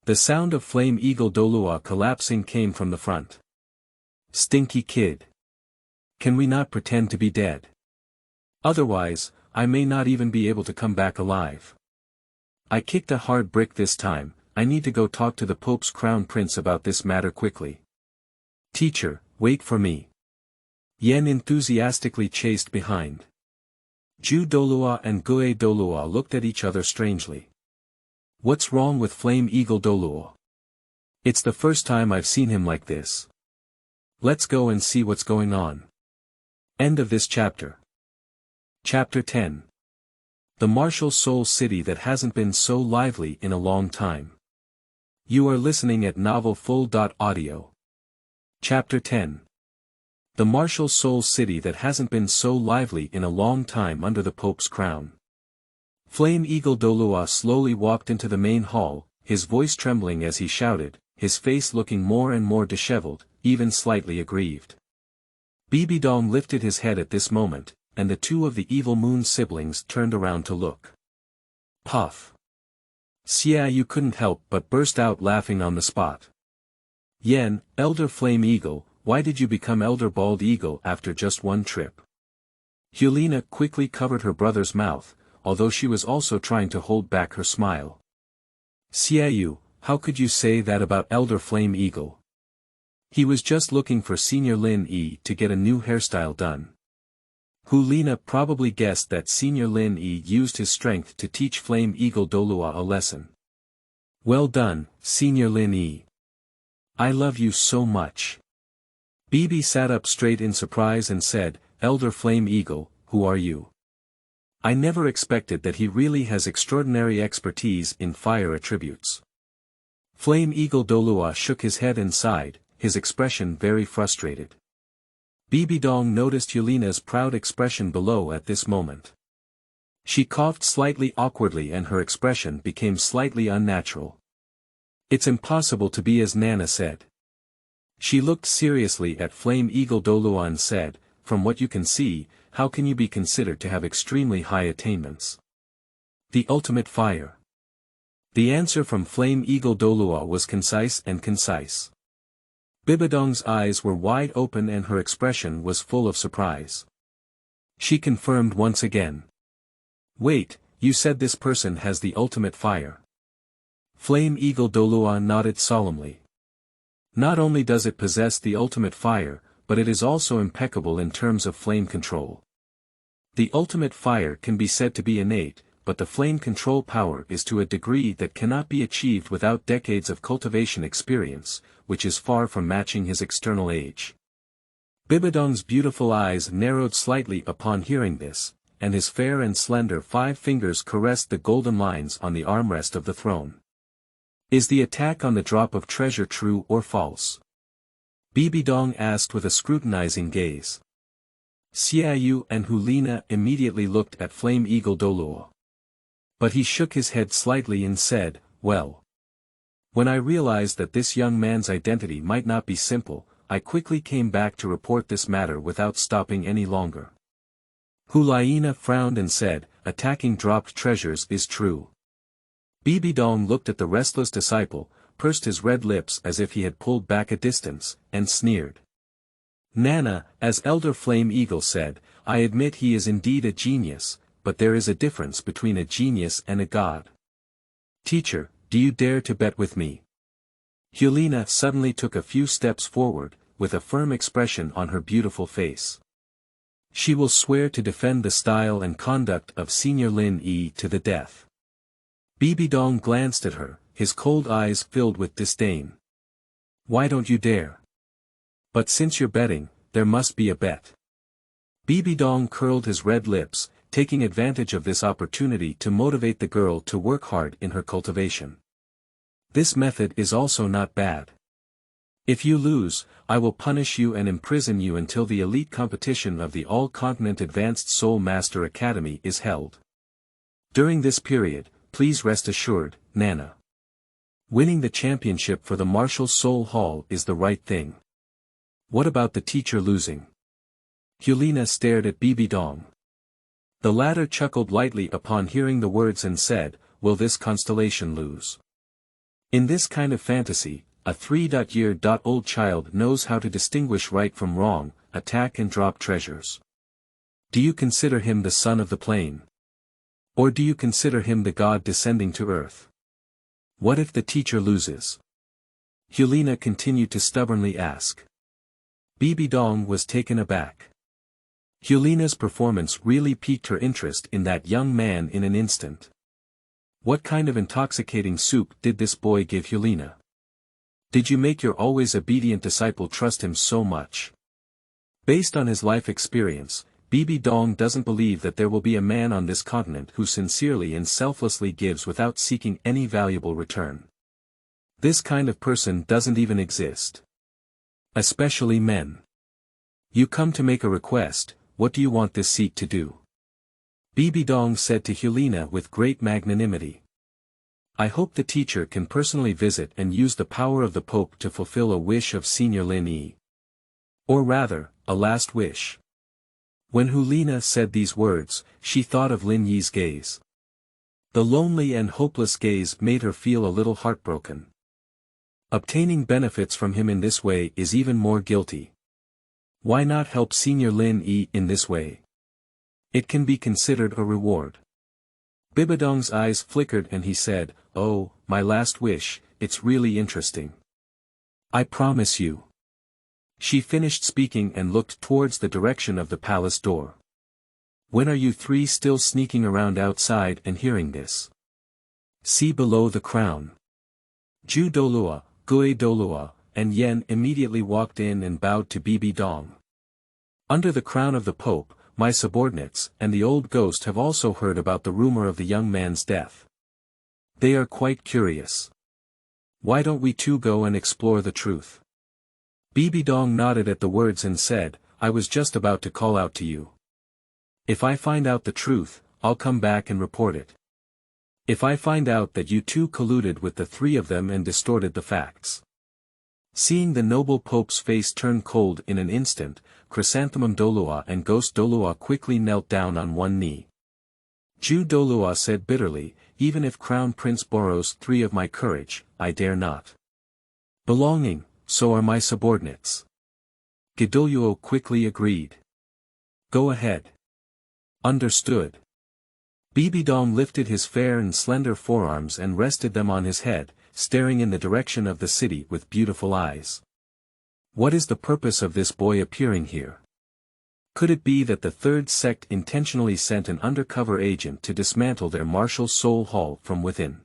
The sound of Flame Eagle Douluo collapsing came from the front. Stinky kid. Can we not pretend to be dead? Otherwise, I may not even be able to come back alive. I kicked a hard brick this time, I need to go talk to the Pope's crown prince about this matter quickly. Teacher, wait for me. Yen enthusiastically chased behind. Ju Douluo and Gue Douluo looked at each other strangely. What's wrong with Flame Eagle Douluo? It's the first time I've seen him like this. Let's go and see what's going on. End of this chapter. Chapter 10. The martial soul city that hasn't been so lively in a long time. You are listening at novelfull.audio. Chapter 10. The martial soul city that hasn't been so lively in a long time under the Pope's crown. Flame Eagle Douluo slowly walked into the main hall, his voice trembling as he shouted, his face looking more and more disheveled, even slightly aggrieved. Bibidong lifted his head at this moment, and the two of the Evil Moon siblings turned around to look. Puff. Xiaoyu couldn't help but burst out laughing on the spot. Yen, Elder Flame Eagle, why did you become Elder Bald Eagle after just one trip? Helena quickly covered her brother's mouth, although she was also trying to hold back her smile. Xiaoyu, how could you say that about Elder Flame Eagle? He was just looking for Senior Lin Yi to get a new hairstyle done. Helena probably guessed that Senior Lin Yi used his strength to teach Flame Eagle Douluo a lesson. Well done, Senior Lin Yi. I love you so much. Bibi sat up straight in surprise and said, Elder Flame Eagle, who are you? I never expected that he really has extraordinary expertise in fire attributes. Flame Eagle Douluo shook his head and sighed, his expression very frustrated. Bibidong noticed Helena's proud expression below at this moment. She coughed slightly awkwardly and her expression became slightly unnatural. It's impossible to be as Nana said. She looked seriously at Flame Eagle Douluo and said, from what you can see, how can you be considered to have extremely high attainments? The ultimate fire. The answer from Flame Eagle Douluo was concise and concise. Bibidong's eyes were wide open and her expression was full of surprise. She confirmed once again. Wait, you said this person has the ultimate fire. Flame Eagle Douluo nodded solemnly. Not only does it possess the ultimate fire, but it is also impeccable in terms of flame control. The ultimate fire can be said to be innate, but the flame control power is to a degree that cannot be achieved without decades of cultivation experience, which is far from matching his external age. Bibidong's beautiful eyes narrowed slightly upon hearing this, and his fair and slender 5 fingers caressed the golden lines on the armrest of the throne. Is the attack on the drop of treasure true or false? Bibidong asked with a scrutinizing gaze. Xiaoyu and Helena immediately looked at Flame Eagle Douluo. But he shook his head slightly and said, well. When I realized that this young man's identity might not be simple, I quickly came back to report this matter without stopping any longer. Helena frowned and said, attacking dropped treasures is true. Bibidong looked at the restless disciple, pursed his red lips as if he had pulled back a distance, and sneered. Nana, as Elder Flame Eagle said, I admit he is indeed a genius, but there is a difference between a genius and a god. Teacher, do you dare to bet with me? Helena suddenly took a few steps forward, with a firm expression on her beautiful face. She will swear to defend the style and conduct of Senior Lin Yi to the death. Bibidong glanced at her, his cold eyes filled with disdain. Why don't you dare? But since you're betting, there must be a bet. Bibidong curled his red lips, taking advantage of this opportunity to motivate the girl to work hard in her cultivation. This method is also not bad. If you lose, I will punish you and imprison you until the elite competition of the All-Continent Advanced Soul Master Academy is held. During this period, please rest assured, Nana. Winning the championship for the Martial Soul Hall is the right thing. What about the teacher losing? Helena stared at Bibidong. The latter chuckled lightly upon hearing the words and said, will this constellation lose? In this kind of fantasy, a 3-year-old child knows how to distinguish right from wrong, attack and drop treasures. Do you consider him the son of the plane? Or do you consider him the god descending to earth? What if the teacher loses? Helena continued to stubbornly ask. Bibidong was taken aback. Helena's performance really piqued her interest in that young man in an instant. What kind of intoxicating soup did this boy give Helena? Did you make your always obedient disciple trust him so much? Based on his life experience, Bibidong doesn't believe that there will be a man on this continent who sincerely and selflessly gives without seeking any valuable return. This kind of person doesn't even exist. Especially men. You come to make a request, what do you want this Sikh to do? Bibidong said to Helena with great magnanimity. I hope the teacher can personally visit and use the power of the Pope to fulfill a wish of Senior Lin Yi. Or rather, a last wish. When Helena said these words, she thought of Lin Yi's gaze. The lonely and hopeless gaze made her feel a little heartbroken. Obtaining benefits from him in this way is even more guilty. Why not help Senior Lin Yi in this way? It can be considered a reward. Bibidong's eyes flickered and he said, oh, my last wish, it's really interesting. I promise you. She finished speaking and looked towards the direction of the palace door. When are you three still sneaking around outside and hearing this? See below the crown. Ju Douluo, Gui Douluo, and Yen immediately walked in and bowed to Bibidong. Under the crown of the Pope, my subordinates and the old ghost have also heard about the rumor of the young man's death. They are quite curious. Why don't we two go and explore the truth? Bibidong nodded at the words and said, I was just about to call out to you. If I find out the truth, I'll come back and report it. If I find out that you two colluded with the three of them and distorted the facts. Seeing the noble Pope's face turn cold in an instant, Chrysanthemum Douluo and Ghost Douluo quickly knelt down on one knee. Ju Douluo said bitterly, even if Crown Prince borrows 3 of my courage, I dare not. Belonging, so are my subordinates. Douluo quickly agreed. Go ahead. Understood. Bibidong lifted his fair and slender forearms and rested them on his head, staring in the direction of the city with beautiful eyes. What is the purpose of this boy appearing here? Could it be that the third sect intentionally sent an undercover agent to dismantle their martial soul hall from within?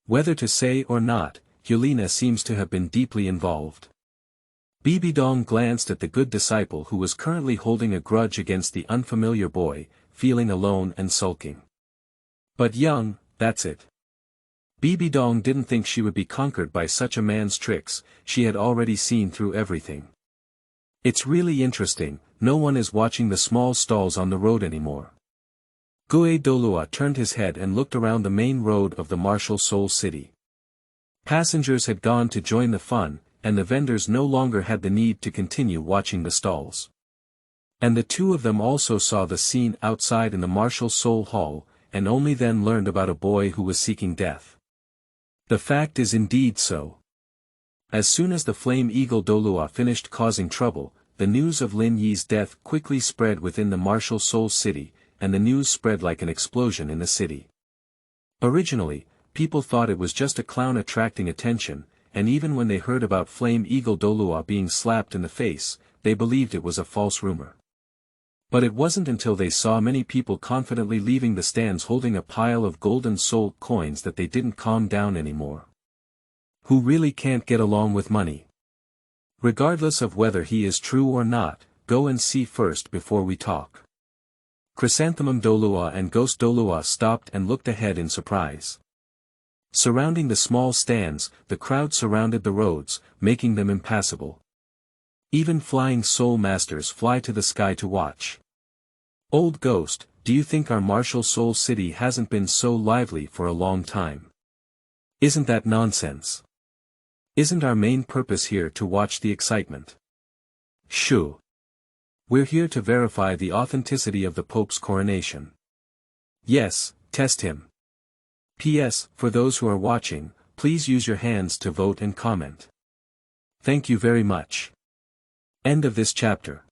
Whether to say or not, Helena seems to have been deeply involved. Bibidong glanced at the good disciple who was currently holding a grudge against the unfamiliar boy, feeling alone and sulking. But young, that's it. Bibidong didn't think she would be conquered by such a man's tricks, she had already seen through everything. It's really interesting, no one is watching the small stalls on the road anymore. Gui Douluo turned his head and looked around the main road of the martial soul city. Passengers had gone to join the fun, and the vendors no longer had the need to continue watching the stalls. And the two of them also saw the scene outside in the martial soul hall, and only then learned about a boy who was seeking death. The fact is indeed so. As soon as the Flame Eagle Douluo finished causing trouble, the news of Lin Yi's death quickly spread within the martial soul city, and the news spread like an explosion in the city. Originally, people thought it was just a clown attracting attention, and even when they heard about Flame Eagle Douluo being slapped in the face, they believed it was a false rumor. But it wasn't until they saw many people confidently leaving the stands holding a pile of golden soul coins that they didn't calm down anymore. Who really can't get along with money? Regardless of whether he is true or not, go and see first before we talk. Chrysanthemum Douluo and Ghost Douluo stopped and looked ahead in surprise. Surrounding the small stands, the crowd surrounded the roads, making them impassable. Even flying soul masters fly to the sky to watch. Old Ghost, do you think our martial soul city hasn't been so lively for a long time? Isn't that nonsense? Isn't our main purpose here to watch the excitement? Shoo. We're here to verify the authenticity of the Pope's coronation. Yes, test him. P.S. For those who are watching, please use your hands to vote and comment. Thank you very much. End of this chapter.